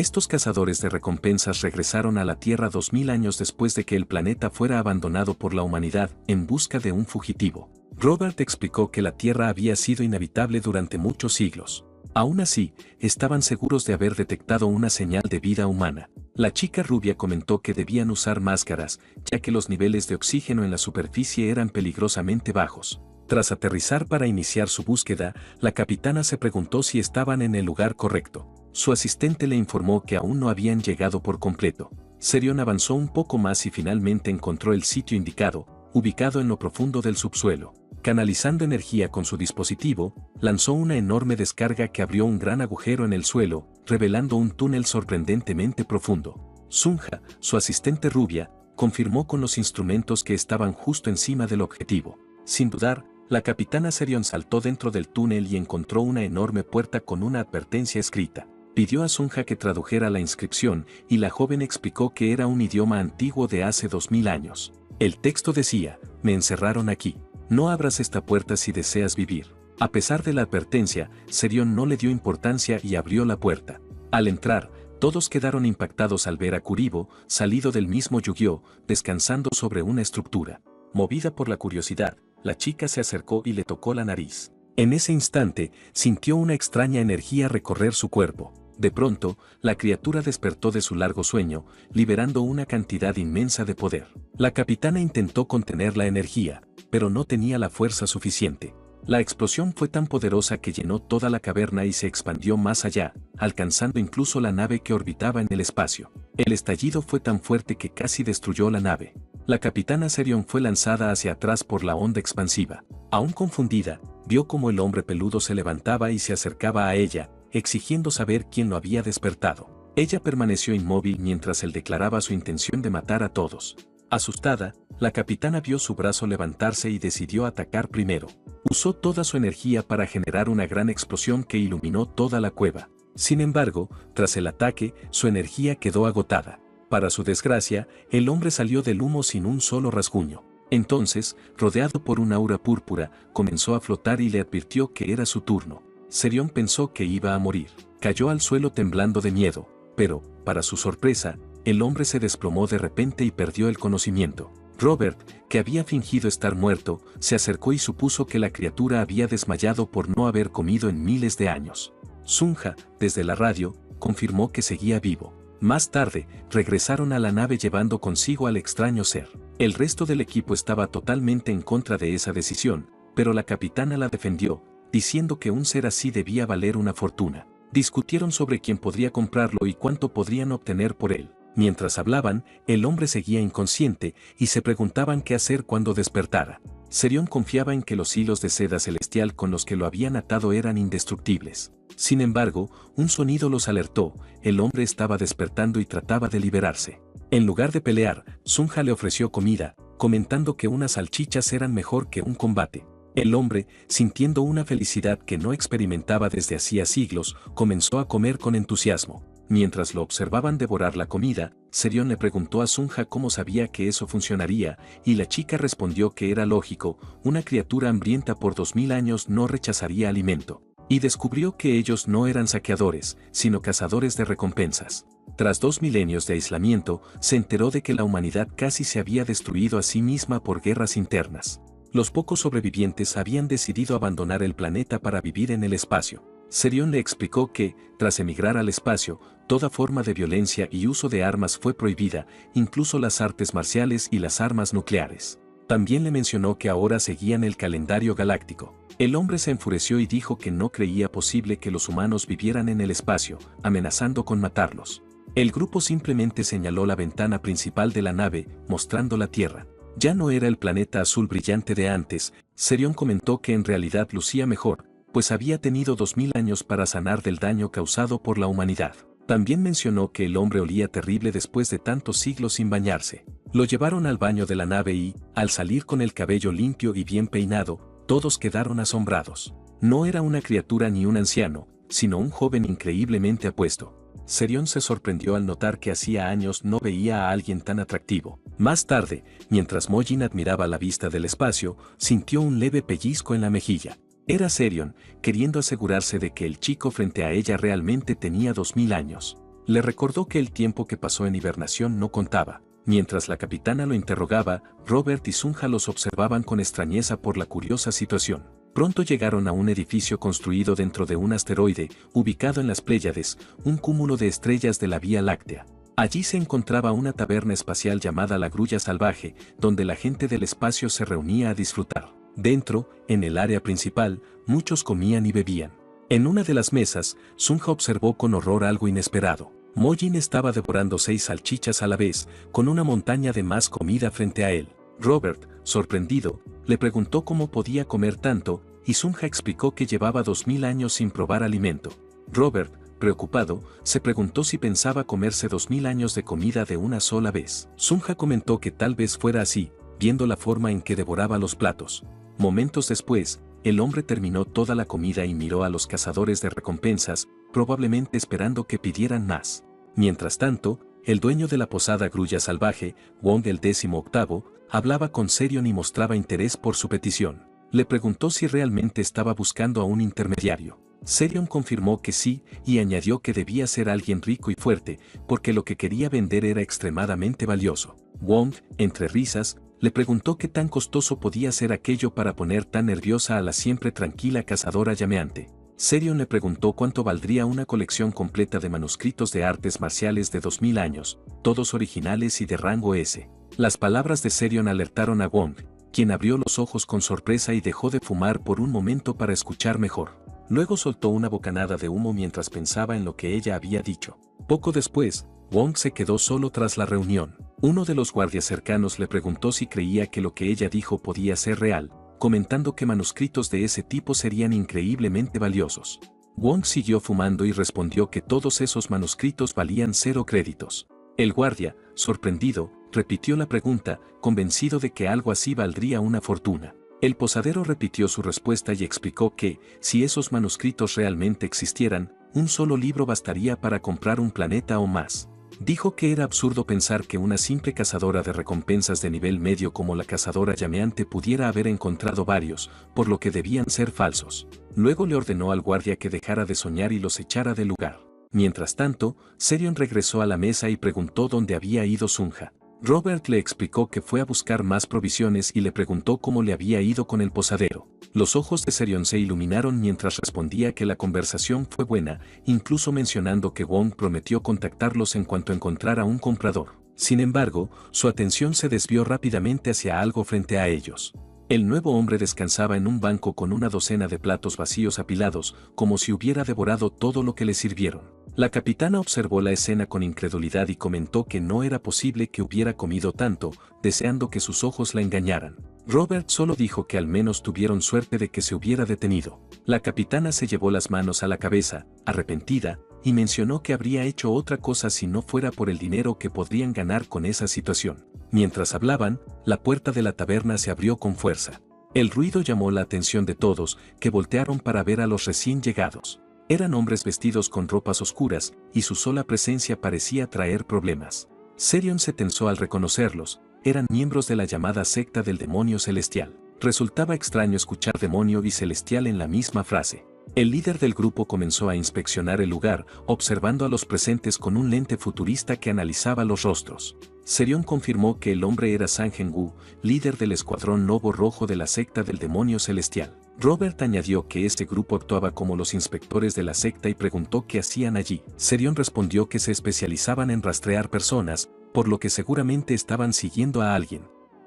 Estos cazadores de recompensas regresaron a la Tierra 2000 años después de que el planeta fuera abandonado por la humanidad en busca de un fugitivo. Robert explicó que la Tierra había sido inhabitable durante muchos siglos. Aún así, estaban seguros de haber detectado una señal de vida humana. La chica rubia comentó que debían usar máscaras, ya que los niveles de oxígeno en la superficie eran peligrosamente bajos. Tras aterrizar para iniciar su búsqueda, la capitana se preguntó si estaban en el lugar correcto. Su asistente le informó que aún no habían llegado por completo. Serion avanzó un poco más y finalmente encontró el sitio indicado, ubicado en lo profundo del subsuelo. Canalizando energía con su dispositivo, lanzó una enorme descarga que abrió un gran agujero en el suelo, revelando un túnel sorprendentemente profundo. Sunja, su asistente rubia, confirmó con los instrumentos que estaban justo encima del objetivo. Sin dudar, la capitana Serion saltó dentro del túnel y encontró una enorme puerta con una advertencia escrita. Pidió a Sunja que tradujera la inscripción y la joven explicó que era un idioma antiguo de hace 2000 años. El texto decía: "Me encerraron aquí. No abras esta puerta si deseas vivir". A pesar de la advertencia, Serion no le dio importancia y abrió la puerta. Al entrar, todos quedaron impactados al ver a Kuribo, salido del mismo Yu-Gi-Oh, descansando sobre una estructura. Movida por la curiosidad, la chica se acercó y le tocó la nariz. En ese instante, sintió una extraña energía recorrer su cuerpo. De pronto, la criatura despertó de su largo sueño, liberando una cantidad inmensa de poder. La capitana intentó contener la energía, pero no tenía la fuerza suficiente. La explosión fue tan poderosa que llenó toda la caverna y se expandió más allá, alcanzando incluso la nave que orbitaba en el espacio. El estallido fue tan fuerte que casi destruyó la nave. La capitana Serion fue lanzada hacia atrás por la onda expansiva. Aún confundida, vio cómo el hombre peludo se levantaba y se acercaba a ella, exigiendo saber quién lo había despertado. Ella permaneció inmóvil mientras él declaraba su intención de matar a todos. Asustada, la capitana vio su brazo levantarse y decidió atacar primero. Usó toda su energía para generar una gran explosión que iluminó toda la cueva. Sin embargo, tras el ataque, su energía quedó agotada. Para su desgracia, el hombre salió del humo sin un solo rasguño. Entonces, rodeado por un aura púrpura, comenzó a flotar y le advirtió que era su turno. Serion pensó que iba a morir. Cayó al suelo temblando de miedo, pero, para su sorpresa, el hombre se desplomó de repente y perdió el conocimiento. Robert, que había fingido estar muerto, se acercó y supuso que la criatura había desmayado por no haber comido en miles de años. Sunja, desde la radio, confirmó que seguía vivo. Más tarde, regresaron a la nave llevando consigo al extraño ser. El resto del equipo estaba totalmente en contra de esa decisión, pero la capitana la defendió, diciendo que un ser así debía valer una fortuna. Discutieron sobre quién podría comprarlo y cuánto podrían obtener por él. Mientras hablaban, el hombre seguía inconsciente y se preguntaban qué hacer cuando despertara. Serion confiaba en que los hilos de seda celestial con los que lo habían atado eran indestructibles. Sin embargo, un sonido los alertó, el hombre estaba despertando y trataba de liberarse. En lugar de pelear, Sunja le ofreció comida, comentando que unas salchichas eran mejor que un combate. El hombre, sintiendo una felicidad que no experimentaba desde hacía siglos, comenzó a comer con entusiasmo. Mientras lo observaban devorar la comida, Serion le preguntó a Sunja cómo sabía que eso funcionaría, y la chica respondió que era lógico, una criatura hambrienta por 2000 años no rechazaría alimento. Y descubrió que ellos no eran saqueadores, sino cazadores de recompensas. Tras 2 milenios de aislamiento, se enteró de que la humanidad casi se había destruido a sí misma por guerras internas. Los pocos sobrevivientes habían decidido abandonar el planeta para vivir en el espacio. Serion le explicó que, tras emigrar al espacio, toda forma de violencia y uso de armas fue prohibida, incluso las artes marciales y las armas nucleares. También le mencionó que ahora seguían el calendario galáctico. El hombre se enfureció y dijo que no creía posible que los humanos vivieran en el espacio, amenazando con matarlos. El grupo simplemente señaló la ventana principal de la nave, mostrando la Tierra. Ya no era el planeta azul brillante de antes. Serion comentó que en realidad lucía mejor, pues había tenido 2000 años para sanar del daño causado por la humanidad. También mencionó que el hombre olía terrible después de tantos siglos sin bañarse. Lo llevaron al baño de la nave y, al salir con el cabello limpio y bien peinado, todos quedaron asombrados. No era una criatura ni un anciano, sino un joven increíblemente apuesto. Serion se sorprendió al notar que hacía años no veía a alguien tan atractivo. Más tarde, mientras Mojin admiraba la vista del espacio, sintió un leve pellizco en la mejilla. Era Serion, queriendo asegurarse de que el chico frente a ella realmente tenía 2000 años. Le recordó que el tiempo que pasó en hibernación no contaba. Mientras la capitana lo interrogaba, Robert y Sunja los observaban con extrañeza por la curiosa situación. Pronto llegaron a un edificio construido dentro de un asteroide, ubicado en las Pléyades, un cúmulo de estrellas de la Vía Láctea. Allí se encontraba una taberna espacial llamada La Grulla Salvaje, donde la gente del espacio se reunía a disfrutar. Dentro, en el área principal, muchos comían y bebían. En una de las mesas, Sunja observó con horror algo inesperado. Mojin estaba devorando 6 salchichas a la vez, con una montaña de más comida frente a él. Robert, sorprendido, le preguntó cómo podía comer tanto, y Sunja explicó que llevaba 2000 años sin probar alimento. Robert, preocupado, se preguntó si pensaba comerse 2000 años de comida de una sola vez. Sunja comentó que tal vez fuera así, viendo la forma en que devoraba los platos. Momentos después, el hombre terminó toda la comida y miró a los cazadores de recompensas, probablemente esperando que pidieran más. Mientras tanto, el dueño de la posada Grulla Salvaje, Wong el 18º, hablaba con Serion y mostraba interés por su petición. Le preguntó si realmente estaba buscando a un intermediario. Serion confirmó que sí y añadió que debía ser alguien rico y fuerte, porque lo que quería vender era extremadamente valioso. Wong, entre risas, le preguntó qué tan costoso podía ser aquello para poner tan nerviosa a la siempre tranquila cazadora llameante. Serion le preguntó cuánto valdría una colección completa de manuscritos de artes marciales de 2000 años, todos originales y de rango S. Las palabras de Serion alertaron a Wong, quien abrió los ojos con sorpresa y dejó de fumar por un momento para escuchar mejor. Luego soltó una bocanada de humo mientras pensaba en lo que ella había dicho. Poco después, Wong se quedó solo tras la reunión. Uno de los guardias cercanos le preguntó si creía que lo que ella dijo podía ser real, comentando que manuscritos de ese tipo serían increíblemente valiosos. Wong siguió fumando y respondió que todos esos manuscritos valían 0 créditos. El guardia, sorprendido, repitió la pregunta, convencido de que algo así valdría una fortuna. El posadero repitió su respuesta y explicó que, si esos manuscritos realmente existieran, un solo libro bastaría para comprar un planeta o más. Dijo que era absurdo pensar que una simple cazadora de recompensas de nivel medio como la cazadora llameante pudiera haber encontrado varios, por lo que debían ser falsos. Luego le ordenó al guardia que dejara de soñar y los echara del lugar. Mientras tanto, Serion regresó a la mesa y preguntó dónde había ido Sunja. Robert le explicó que fue a buscar más provisiones y le preguntó cómo le había ido con el posadero. Los ojos de Serion se iluminaron mientras respondía que la conversación fue buena, incluso mencionando que Wong prometió contactarlos en cuanto encontrara un comprador. Sin embargo, su atención se desvió rápidamente hacia algo frente a ellos. El nuevo hombre descansaba en un banco con una docena de platos vacíos apilados, como si hubiera devorado todo lo que le sirvieron. La capitana observó la escena con incredulidad y comentó que no era posible que hubiera comido tanto, deseando que sus ojos la engañaran. Robert solo dijo que al menos tuvieron suerte de que se hubiera detenido. La capitana se llevó las manos a la cabeza, arrepentida, y mencionó que habría hecho otra cosa si no fuera por el dinero que podrían ganar con esa situación. Mientras hablaban, la puerta de la taberna se abrió con fuerza. El ruido llamó la atención de todos, que voltearon para ver a los recién llegados. Eran hombres vestidos con ropas oscuras, y su sola presencia parecía traer problemas. Serion se tensó al reconocerlos, eran miembros de la llamada secta del demonio celestial. Resultaba extraño escuchar demonio y celestial en la misma frase. El líder del grupo comenzó a inspeccionar el lugar, observando a los presentes con un lente futurista que analizaba los rostros. Serion confirmó que el hombre era Sang Heng-wu, líder del escuadrón lobo rojo de la secta del demonio celestial. Robert añadió que este grupo actuaba como los inspectores de la secta y preguntó qué hacían allí. Serion respondió que se especializaban en rastrear personas, por lo que seguramente estaban siguiendo a alguien.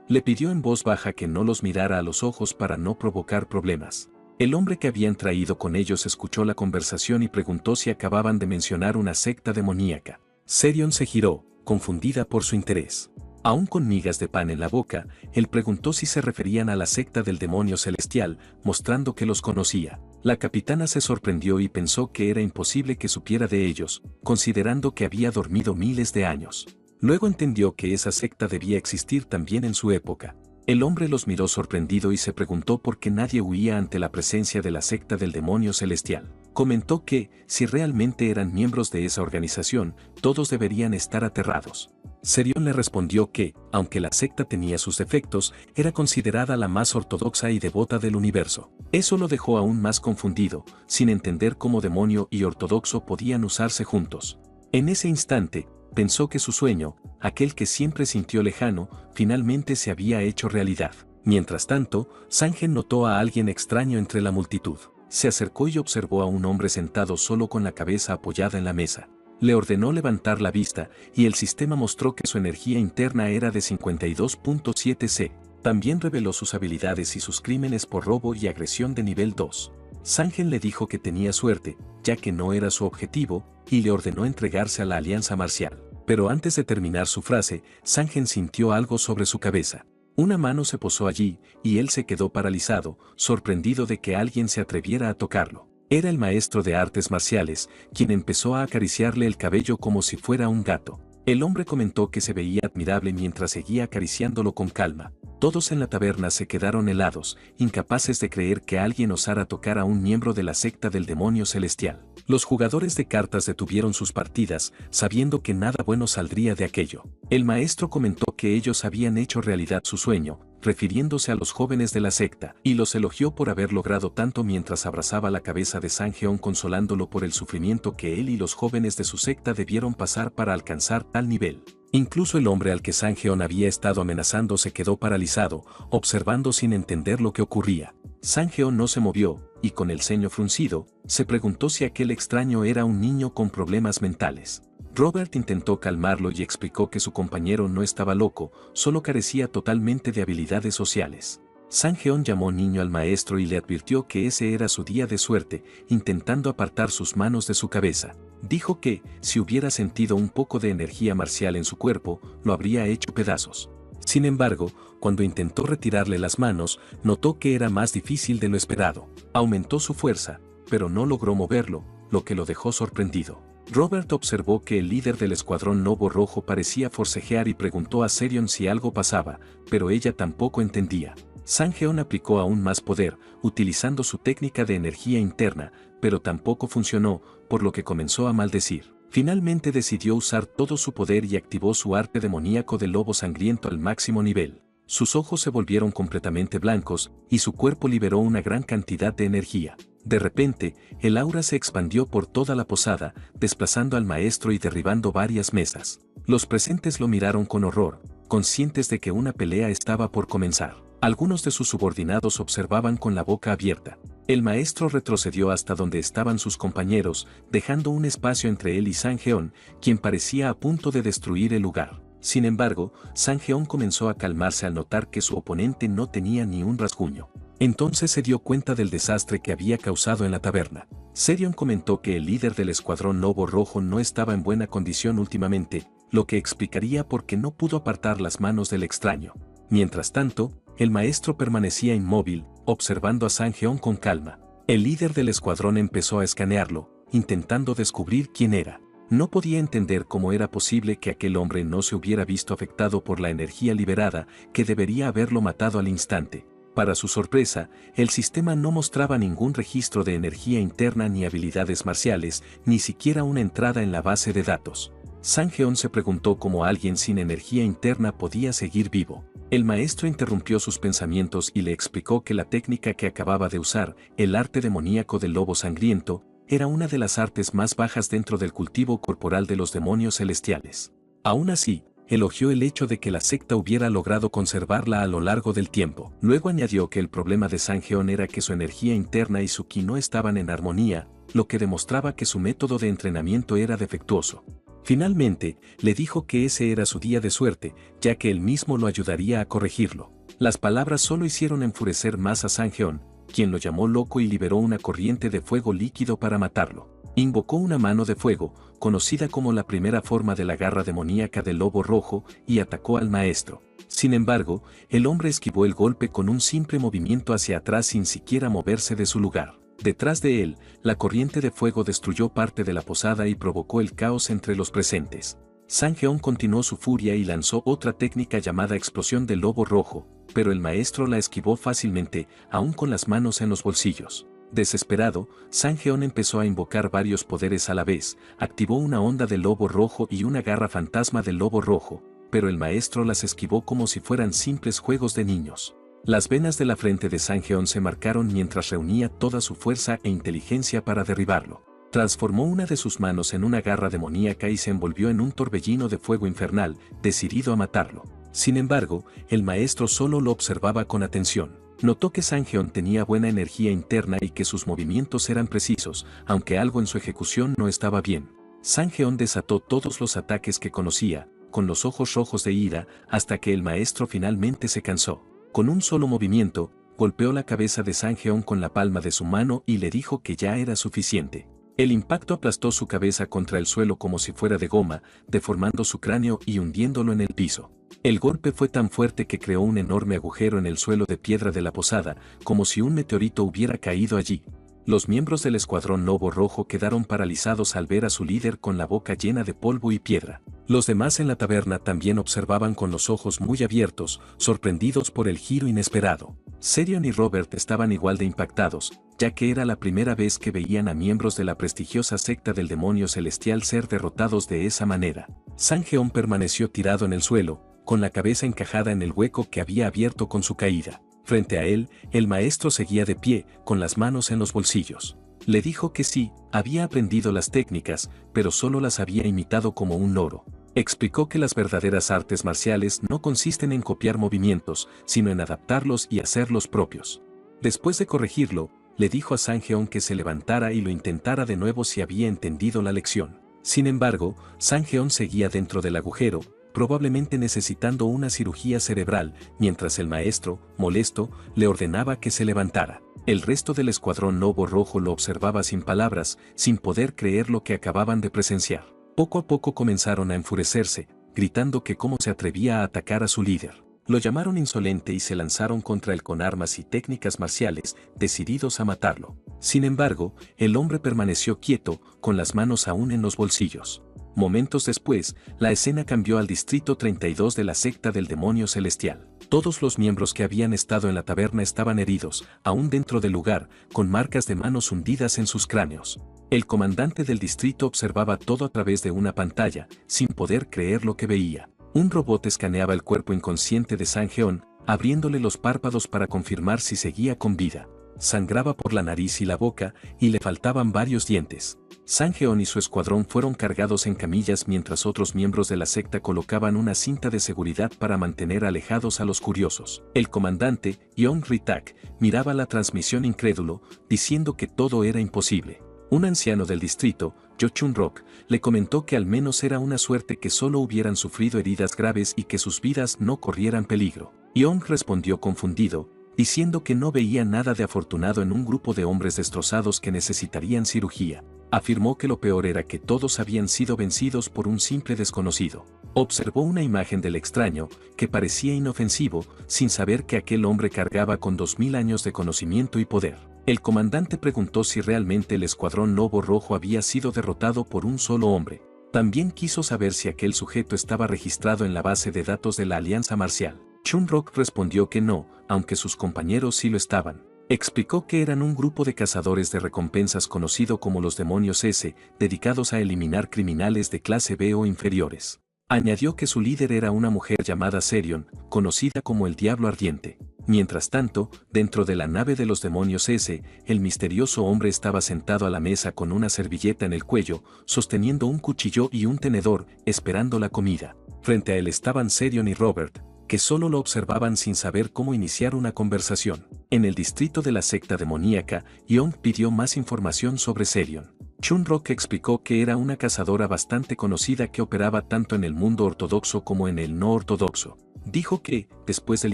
Le pidió en voz baja que no los mirara a los ojos para no provocar problemas. El hombre que habían traído con ellos escuchó la conversación y preguntó si acababan de mencionar una secta demoníaca. Serion se giró, confundida por su interés. Aún con migas de pan en la boca, él preguntó si se referían a la secta del demonio celestial, mostrando que los conocía. La capitana se sorprendió y pensó que era imposible que supiera de ellos, considerando que había dormido miles de años. Luego entendió que esa secta debía existir también en su época. El hombre los miró sorprendido y se preguntó por qué nadie huía ante la presencia de la secta del demonio celestial. Comentó que, si realmente eran miembros de esa organización, todos deberían estar aterrados. Serion le respondió que, aunque la secta tenía sus defectos, era considerada la más ortodoxa y devota del universo. Eso lo dejó aún más confundido, sin entender cómo demonio y ortodoxo podían usarse juntos. En ese instante, pensó que su sueño, aquel que siempre sintió lejano, finalmente se había hecho realidad. Mientras tanto, Sangen notó a alguien extraño entre la multitud. Se acercó y observó a un hombre sentado solo con la cabeza apoyada en la mesa. Le ordenó levantar la vista, y el sistema mostró que su energía interna era de 52.7 C. También reveló sus habilidades y sus crímenes por robo y agresión de nivel 2. Sangen le dijo que tenía suerte, ya que no era su objetivo, y le ordenó entregarse a la Alianza Marcial. Pero antes de terminar su frase, Sangen sintió algo sobre su cabeza. Una mano se posó allí, y él se quedó paralizado, sorprendido de que alguien se atreviera a tocarlo. Era el maestro de artes marciales, quien empezó a acariciarle el cabello como si fuera un gato. El hombre comentó que se veía admirable mientras seguía acariciándolo con calma. Todos en la taberna se quedaron helados, incapaces de creer que alguien osara tocar a un miembro de la secta del demonio celestial. Los jugadores de cartas detuvieron sus partidas, sabiendo que nada bueno saldría de aquello. El maestro comentó que ellos habían hecho realidad su sueño, refiriéndose a los jóvenes de la secta, y los elogió por haber logrado tanto mientras abrazaba la cabeza de Sangeon consolándolo por el sufrimiento que él y los jóvenes de su secta debieron pasar para alcanzar tal nivel. Incluso el hombre al que Sangeon había estado amenazando se quedó paralizado, observando sin entender lo que ocurría. Sangeon no se movió, y con el ceño fruncido, se preguntó si aquel extraño era un niño con problemas mentales. Robert intentó calmarlo y explicó que su compañero no estaba loco, solo carecía totalmente de habilidades sociales. Sangeon llamó niño al maestro y le advirtió que ese era su día de suerte, intentando apartar sus manos de su cabeza. Dijo que, si hubiera sentido un poco de energía marcial en su cuerpo, lo habría hecho pedazos. Sin embargo, cuando intentó retirarle las manos, notó que era más difícil de lo esperado. Aumentó su fuerza, pero no logró moverlo, lo que lo dejó sorprendido. Robert observó que el líder del escuadrón Lobo Rojo parecía forcejear y preguntó a Serion si algo pasaba, pero ella tampoco entendía. Sangeon aplicó aún más poder, utilizando su técnica de energía interna, pero tampoco funcionó, por lo que comenzó a maldecir. Finalmente decidió usar todo su poder y activó su arte demoníaco de lobo sangriento al máximo nivel. Sus ojos se volvieron completamente blancos, y su cuerpo liberó una gran cantidad de energía. De repente, el aura se expandió por toda la posada, desplazando al maestro y derribando varias mesas. Los presentes lo miraron con horror, conscientes de que una pelea estaba por comenzar. Algunos de sus subordinados observaban con la boca abierta. El maestro retrocedió hasta donde estaban sus compañeros, dejando un espacio entre él y Sangeon, quien parecía a punto de destruir el lugar. Sin embargo, Sangeon comenzó a calmarse al notar que su oponente no tenía ni un rasguño. Entonces se dio cuenta del desastre que había causado en la taberna. Serion comentó que el líder del escuadrón Lobo Rojo no estaba en buena condición últimamente, lo que explicaría por qué no pudo apartar las manos del extraño. Mientras tanto, el maestro permanecía inmóvil, observando a Sangeon con calma. El líder del escuadrón empezó a escanearlo, intentando descubrir quién era. No podía entender cómo era posible que aquel hombre no se hubiera visto afectado por la energía liberada, que debería haberlo matado al instante. Para su sorpresa, el sistema no mostraba ningún registro de energía interna ni habilidades marciales, ni siquiera una entrada en la base de datos. Sangeon se preguntó cómo alguien sin energía interna podía seguir vivo. El maestro interrumpió sus pensamientos y le explicó que la técnica que acababa de usar, el arte demoníaco del lobo sangriento, era una de las artes más bajas dentro del cultivo corporal de los demonios celestiales. Aún así, elogió el hecho de que la secta hubiera logrado conservarla a lo largo del tiempo. Luego añadió que el problema de Sangeon era que su energía interna y su ki no estaban en armonía, lo que demostraba que su método de entrenamiento era defectuoso. Finalmente, le dijo que ese era su día de suerte, ya que él mismo lo ayudaría a corregirlo. Las palabras solo hicieron enfurecer más a Sangeon, quien lo llamó loco y liberó una corriente de fuego líquido para matarlo. Invocó una mano de fuego, conocida como la primera forma de la garra demoníaca del lobo rojo, y atacó al maestro. Sin embargo, el hombre esquivó el golpe con un simple movimiento hacia atrás sin siquiera moverse de su lugar. Detrás de él, la corriente de fuego destruyó parte de la posada y provocó el caos entre los presentes. Sangeon continuó su furia y lanzó otra técnica llamada explosión del lobo rojo, pero el maestro la esquivó fácilmente, aún con las manos en los bolsillos. Desesperado, Sangeon empezó a invocar varios poderes a la vez, activó una onda del lobo rojo y una garra fantasma del lobo rojo, pero el maestro las esquivó como si fueran simples juegos de niños. Las venas de la frente de Sangeon se marcaron mientras reunía toda su fuerza e inteligencia para derribarlo. Transformó una de sus manos en una garra demoníaca y se envolvió en un torbellino de fuego infernal, decidido a matarlo. Sin embargo, el maestro solo lo observaba con atención. Notó que Sanjeon tenía buena energía interna y que sus movimientos eran precisos, aunque algo en su ejecución no estaba bien. Sanjeon desató todos los ataques que conocía, con los ojos rojos de ira, hasta que el maestro finalmente se cansó. Con un solo movimiento, golpeó la cabeza de Sanjeon con la palma de su mano y le dijo que ya era suficiente. El impacto aplastó su cabeza contra el suelo como si fuera de goma, deformando su cráneo y hundiéndolo en el piso. El golpe fue tan fuerte que creó un enorme agujero en el suelo de piedra de la posada, como si un meteorito hubiera caído allí. Los miembros del Escuadrón Lobo Rojo quedaron paralizados al ver a su líder con la boca llena de polvo y piedra. Los demás en la taberna también observaban con los ojos muy abiertos, sorprendidos por el giro inesperado. Serion y Robert estaban igual de impactados, ya que era la primera vez que veían a miembros de la prestigiosa secta del demonio celestial ser derrotados de esa manera. Sanjeon permaneció tirado en el suelo, con la cabeza encajada en el hueco que había abierto con su caída. Frente a él, el maestro seguía de pie, con las manos en los bolsillos. Le dijo que sí, había aprendido las técnicas, pero solo las había imitado como un loro. Explicó que las verdaderas artes marciales no consisten en copiar movimientos, sino en adaptarlos y hacerlos propios. Después de corregirlo, le dijo a Sanjeon que se levantara y lo intentara de nuevo si había entendido la lección. Sin embargo, Sanjeon seguía dentro del agujero, probablemente necesitando una cirugía cerebral, mientras el maestro, molesto, le ordenaba que se levantara. El resto del Escuadrón Lobo Rojo lo observaba sin palabras, sin poder creer lo que acababan de presenciar. Poco a poco comenzaron a enfurecerse, gritando que cómo se atrevía a atacar a su líder. Lo llamaron insolente y se lanzaron contra él con armas y técnicas marciales, decididos a matarlo. Sin embargo, el hombre permaneció quieto, con las manos aún en los bolsillos. Momentos después, la escena cambió al Distrito 32 de la secta del demonio celestial. Todos los miembros que habían estado en la taberna estaban heridos, aún dentro del lugar, con marcas de manos hundidas en sus cráneos. El comandante del distrito observaba todo a través de una pantalla, sin poder creer lo que veía. Un robot escaneaba el cuerpo inconsciente de Sanjeon, abriéndole los párpados para confirmar si seguía con vida. Sangraba por la nariz y la boca, y le faltaban varios dientes. Sanjeon y su escuadrón fueron cargados en camillas mientras otros miembros de la secta colocaban una cinta de seguridad para mantener alejados a los curiosos. El comandante, Yong Ritak, miraba la transmisión incrédulo, diciendo que todo era imposible. Un anciano del distrito, Jo Chun-rock, le comentó que al menos era una suerte que solo hubieran sufrido heridas graves y que sus vidas no corrieran peligro. Yong respondió confundido, diciendo que no veía nada de afortunado en un grupo de hombres destrozados que necesitarían cirugía. Afirmó que lo peor era que todos habían sido vencidos por un simple desconocido. Observó una imagen del extraño, que parecía inofensivo, sin saber que aquel hombre cargaba con 2000 años de conocimiento y poder. El comandante preguntó si realmente el Escuadrón Lobo Rojo había sido derrotado por un solo hombre. También quiso saber si aquel sujeto estaba registrado en la base de datos de la Alianza Marcial. Chun-rock respondió que no, aunque sus compañeros sí lo estaban. Explicó que eran un grupo de cazadores de recompensas conocido como los Demonios S, dedicados a eliminar criminales de clase B o inferiores. Añadió que su líder era una mujer llamada Serion, conocida como el Diablo Ardiente. Mientras tanto, dentro de la nave de los Demonios S, el misterioso hombre estaba sentado a la mesa con una servilleta en el cuello, sosteniendo un cuchillo y un tenedor, esperando la comida. Frente a él estaban Serion y Robert, que solo lo observaban sin saber cómo iniciar una conversación. En el distrito de la secta demoníaca, Yong pidió más información sobre Serion. Chun-rock explicó que era una cazadora bastante conocida que operaba tanto en el mundo ortodoxo como en el no ortodoxo. Dijo que, después del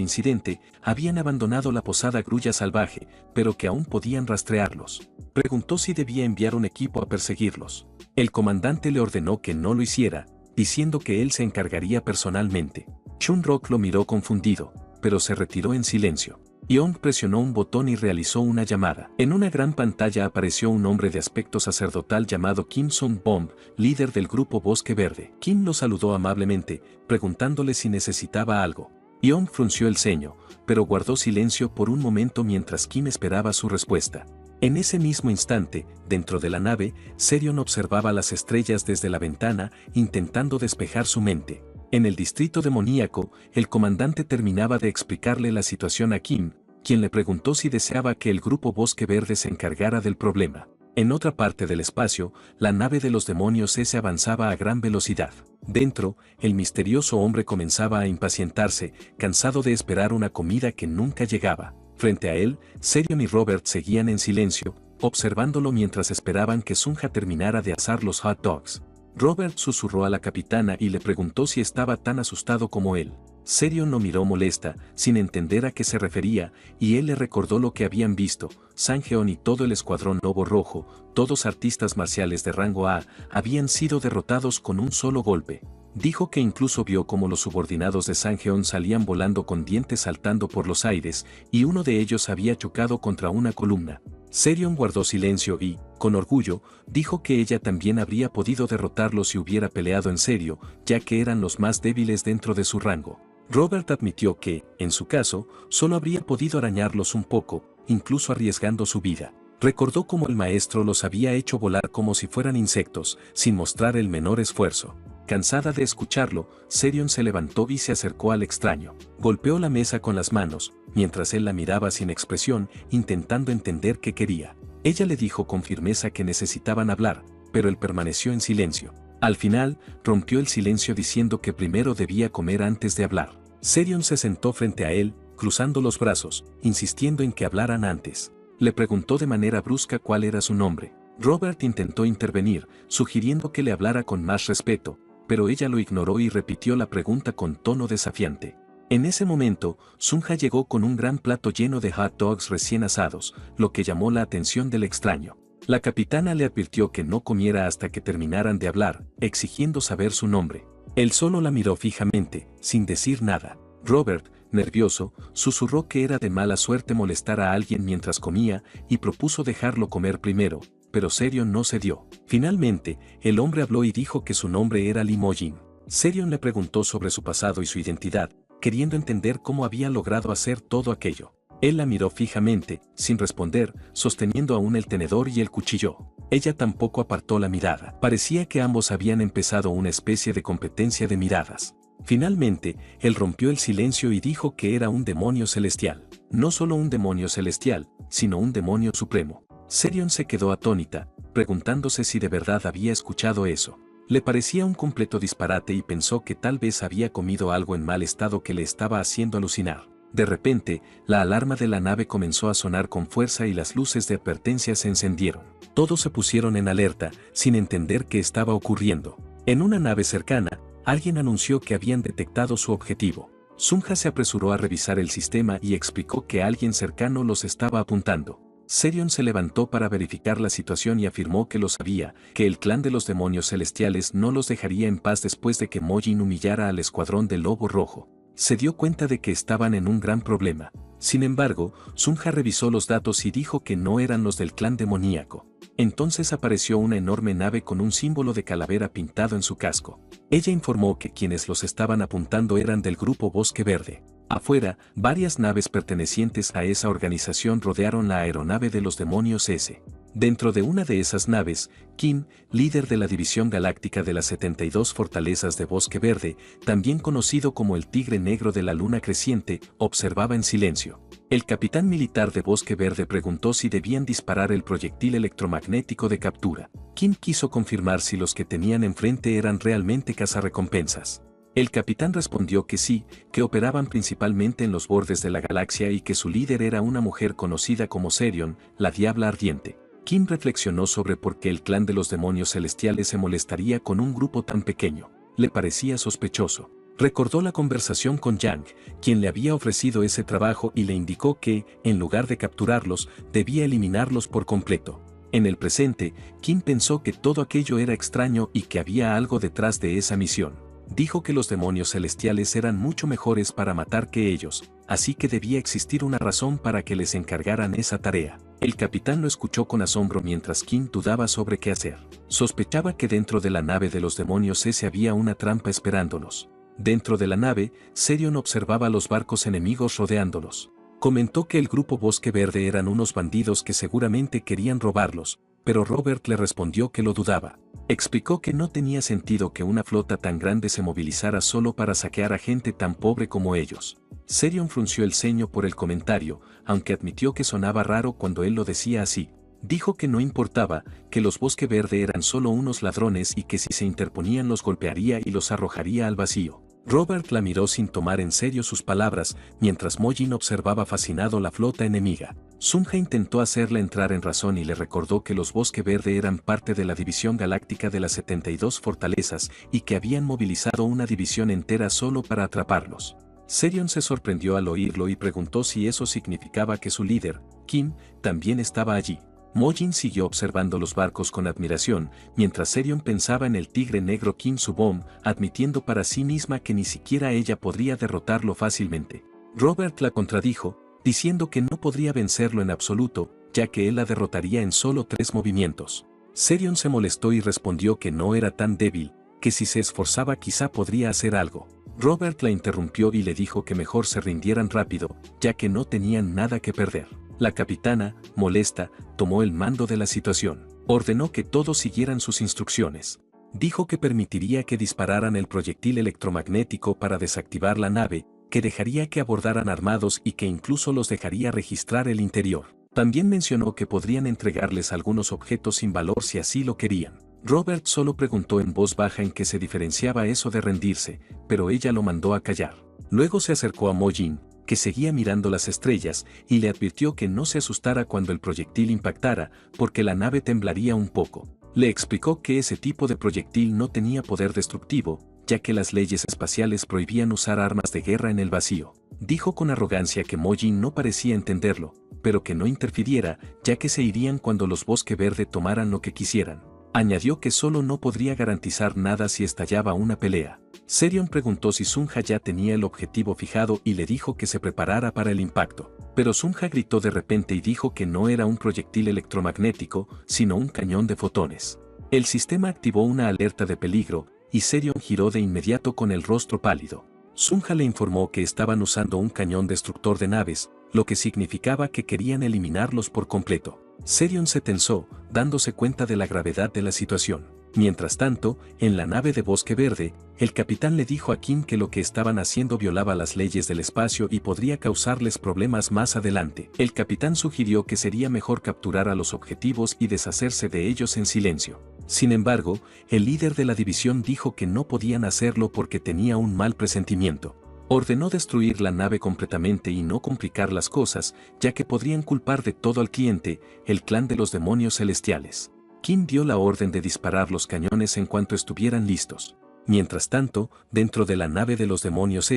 incidente, habían abandonado la posada Grulla Salvaje, pero que aún podían rastrearlos. Preguntó si debía enviar un equipo a perseguirlos. El comandante le ordenó que no lo hiciera, diciendo que él se encargaría personalmente. Chun-rock lo miró confundido, pero se retiró en silencio. Yong presionó un botón y realizó una llamada. En una gran pantalla apareció un hombre de aspecto sacerdotal llamado Kim Sung-bomb, líder del grupo Bosque Verde. Kim lo saludó amablemente, preguntándole si necesitaba algo. Yong frunció el ceño, pero guardó silencio por un momento mientras Kim esperaba su respuesta. En ese mismo instante, dentro de la nave, Serion observaba las estrellas desde la ventana, intentando despejar su mente. En el distrito demoníaco, el comandante terminaba de explicarle la situación a Kim, quien le preguntó si deseaba que el grupo Bosque Verde se encargara del problema. En otra parte del espacio, la nave de los demonios S avanzaba a gran velocidad. Dentro, el misterioso hombre comenzaba a impacientarse, cansado de esperar una comida que nunca llegaba. Frente a él, Serion y Robert seguían en silencio, observándolo mientras esperaban que Sunja terminara de asar los hot dogs. Robert susurró a la capitana y le preguntó si estaba tan asustado como él. Serion lo miró molesta, sin entender a qué se refería, y él le recordó lo que habían visto. Sangeon y todo el escuadrón Lobo Rojo, todos artistas marciales de rango A, habían sido derrotados con un solo golpe. Dijo que incluso vio cómo los subordinados de Sangeon salían volando con dientes saltando por los aires, y uno de ellos había chocado contra una columna. Serion guardó silencio y, con orgullo, dijo que ella también habría podido derrotarlos si hubiera peleado en serio, ya que eran los más débiles dentro de su rango. Robert admitió que, en su caso, solo habría podido arañarlos un poco, incluso arriesgando su vida. Recordó cómo el maestro los había hecho volar como si fueran insectos, sin mostrar el menor esfuerzo. Cansada de escucharlo, Serion se levantó y se acercó al extraño. Golpeó la mesa con las manos, mientras él la miraba sin expresión, intentando entender qué quería. Ella le dijo con firmeza que necesitaban hablar, pero él permaneció en silencio. Al final, rompió el silencio diciendo que primero debía comer antes de hablar. Serion se sentó frente a él, cruzando los brazos, insistiendo en que hablaran antes. Le preguntó de manera brusca cuál era su nombre. Robert intentó intervenir, sugiriendo que le hablara con más respeto, pero ella lo ignoró y repitió la pregunta con tono desafiante. En ese momento, Sunja llegó con un gran plato lleno de hot dogs recién asados, lo que llamó la atención del extraño. La capitana le advirtió que no comiera hasta que terminaran de hablar, exigiendo saber su nombre. Él solo la miró fijamente, sin decir nada. Robert, nervioso, susurró que era de mala suerte molestar a alguien mientras comía y propuso dejarlo comer primero, pero Serion no cedió. Finalmente, el hombre habló y dijo que su nombre era Lee Mo-jin. Serion le preguntó sobre su pasado y su identidad, queriendo entender cómo había logrado hacer todo aquello. Él la miró fijamente, sin responder, sosteniendo aún el tenedor y el cuchillo. Ella tampoco apartó la mirada. Parecía que ambos habían empezado una especie de competencia de miradas. Finalmente, él rompió el silencio y dijo que era un demonio celestial. No solo un demonio celestial, sino un demonio supremo. Serion se quedó atónita, preguntándose si de verdad había escuchado eso. Le parecía un completo disparate y pensó que tal vez había comido algo en mal estado que le estaba haciendo alucinar. De repente, la alarma de la nave comenzó a sonar con fuerza y las luces de advertencia se encendieron. Todos se pusieron en alerta, sin entender qué estaba ocurriendo. En una nave cercana, alguien anunció que habían detectado su objetivo. Sunja se apresuró a revisar el sistema y explicó que alguien cercano los estaba apuntando. Serion se levantó para verificar la situación y afirmó que lo sabía, que el clan de los demonios celestiales no los dejaría en paz después de que Mo-jin humillara al escuadrón del Lobo Rojo. Se dio cuenta de que estaban en un gran problema. Sin embargo, Sunja revisó los datos y dijo que no eran los del clan demoníaco. Entonces apareció una enorme nave con un símbolo de calavera pintado en su casco. Ella informó que quienes los estaban apuntando eran del grupo Bosque Verde. Afuera, varias naves pertenecientes a esa organización rodearon la aeronave de los demonios S. Dentro de una de esas naves, Kim, líder de la División Galáctica de las 72 Fortalezas de Bosque Verde, también conocido como el Tigre Negro de la Luna Creciente, observaba en silencio. El capitán militar de Bosque Verde preguntó si debían disparar el proyectil electromagnético de captura. Kim quiso confirmar si los que tenían enfrente eran realmente cazarrecompensas. El capitán respondió que sí, que operaban principalmente en los bordes de la galaxia y que su líder era una mujer conocida como Serion, la Diabla Ardiente. Kim reflexionó sobre por qué el clan de los demonios celestiales se molestaría con un grupo tan pequeño. Le parecía sospechoso. Recordó la conversación con Yang, quien le había ofrecido ese trabajo y le indicó que, en lugar de capturarlos, debía eliminarlos por completo. En el presente, Kim pensó que todo aquello era extraño y que había algo detrás de esa misión. Dijo que los demonios celestiales eran mucho mejores para matar que ellos, así que debía existir una razón para que les encargaran esa tarea. El capitán lo escuchó con asombro mientras Kim dudaba sobre qué hacer. Sospechaba que dentro de la nave de los demonios ese había una trampa esperándolos. Dentro de la nave, Serion observaba los barcos enemigos rodeándolos. Comentó que el grupo Bosque Verde eran unos bandidos que seguramente querían robarlos, pero Robert le respondió que lo dudaba. Explicó que no tenía sentido que una flota tan grande se movilizara solo para saquear a gente tan pobre como ellos. Serion frunció el ceño por el comentario, aunque admitió que sonaba raro cuando él lo decía así. Dijo que no importaba, que los Bosque Verde eran solo unos ladrones y que si se interponían los golpearía y los arrojaría al vacío. Robert la miró sin tomar en serio sus palabras, mientras Mojin observaba fascinado la flota enemiga. Sunja intentó hacerla entrar en razón y le recordó que los Bosque Verde eran parte de la división galáctica de las 72 fortalezas y que habían movilizado una división entera solo para atraparlos. Serion se sorprendió al oírlo y preguntó si eso significaba que su líder, Kim, también estaba allí. Mojin siguió observando los barcos con admiración, mientras Serion pensaba en el tigre negro Kim Subom, admitiendo para sí misma que ni siquiera ella podría derrotarlo fácilmente. Robert la contradijo, diciendo que no podría vencerlo en absoluto, ya que él la derrotaría en solo 3 movimientos. Serion se molestó y respondió que no era tan débil, que si se esforzaba quizá podría hacer algo. Robert la interrumpió y le dijo que mejor se rindieran rápido, ya que no tenían nada que perder. La capitana, molesta, tomó el mando de la situación. Ordenó que todos siguieran sus instrucciones. Dijo que permitiría que dispararan el proyectil electromagnético para desactivar la nave, que dejaría que abordaran armados y que incluso los dejaría registrar el interior. También mencionó que podrían entregarles algunos objetos sin valor si así lo querían. Robert solo preguntó en voz baja en qué se diferenciaba eso de rendirse, pero ella lo mandó a callar. Luego se acercó a Mojin, que seguía mirando las estrellas, y le advirtió que no se asustara cuando el proyectil impactara, porque la nave temblaría un poco. Le explicó que ese tipo de proyectil no tenía poder destructivo, ya que las leyes espaciales prohibían usar armas de guerra en el vacío. Dijo con arrogancia que Mojin no parecía entenderlo, pero que no interfiriera, ya que se irían cuando los Bosque Verde tomaran lo que quisieran. Añadió que solo no podría garantizar nada si estallaba una pelea. Serion preguntó si Sunja ya tenía el objetivo fijado y le dijo que se preparara para el impacto. Pero Sunja gritó de repente y dijo que no era un proyectil electromagnético, sino un cañón de fotones. El sistema activó una alerta de peligro, y Serion giró de inmediato con el rostro pálido. Sunja le informó que estaban usando un cañón destructor de naves, lo que significaba que querían eliminarlos por completo. Serion se tensó, dándose cuenta de la gravedad de la situación. Mientras tanto, en la nave de Bosque Verde, el capitán le dijo a Kim que lo que estaban haciendo violaba las leyes del espacio y podría causarles problemas más adelante. El capitán sugirió que sería mejor capturar a los objetivos y deshacerse de ellos en silencio. Sin embargo, el líder de la división dijo que no podían hacerlo porque tenía un mal presentimiento. Ordenó destruir la nave completamente y no complicar las cosas, ya que podrían culpar de todo al cliente, el clan de los demonios celestiales. Kim dio la orden de disparar los cañones en cuanto estuvieran listos. Mientras tanto, dentro de la nave de los demonios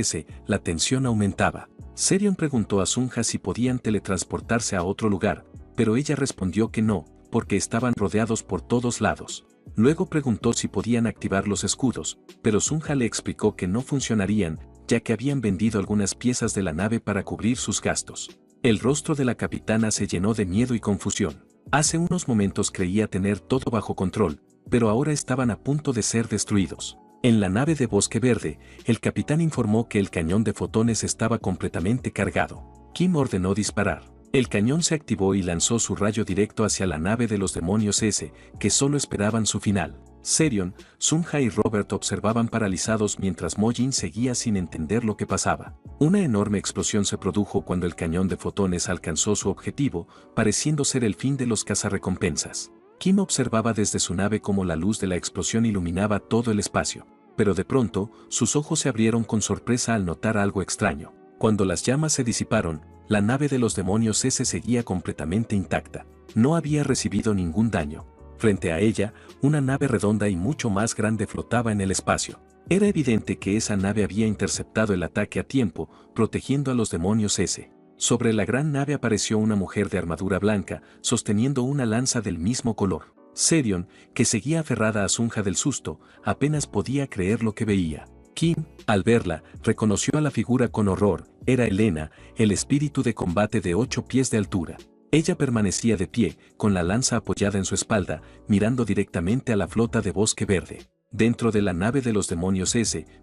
la tensión aumentaba. Serion preguntó a Sunja si podían teletransportarse a otro lugar, pero ella respondió que no, porque estaban rodeados por todos lados. Luego preguntó si podían activar los escudos, pero Sunja le explicó que no funcionarían, ya que habían vendido algunas piezas de la nave para cubrir sus gastos. El rostro de la capitana se llenó de miedo y confusión. Hace unos momentos creía tener todo bajo control, pero ahora estaban a punto de ser destruidos. En la nave de Bosque Verde, el capitán informó que el cañón de fotones estaba completamente cargado. Kim ordenó disparar. El cañón se activó y lanzó su rayo directo hacia la nave de los demonios que solo esperaban su final. Serion, Sunja y Robert observaban paralizados mientras Mojin seguía sin entender lo que pasaba. Una enorme explosión se produjo cuando el cañón de fotones alcanzó su objetivo, pareciendo ser el fin de los cazarrecompensas. Kim observaba desde su nave cómo la luz de la explosión iluminaba todo el espacio. Pero de pronto, sus ojos se abrieron con sorpresa al notar algo extraño. Cuando las llamas se disiparon, la nave de los demonios seguía completamente intacta. No había recibido ningún daño. Frente a ella, una nave redonda y mucho más grande flotaba en el espacio. Era evidente que esa nave había interceptado el ataque a tiempo, protegiendo a los demonios Sobre la gran nave apareció una mujer de armadura blanca, sosteniendo una lanza del mismo color. Serion, que seguía aferrada a Sunja del susto, apenas podía creer lo que veía. Kim, al verla, reconoció a la figura con horror. Era Helena, el espíritu de combate de 8 pies de altura. Ella permanecía de pie, con la lanza apoyada en su espalda, mirando directamente a la flota de Bosque Verde. Dentro de la nave de los demonios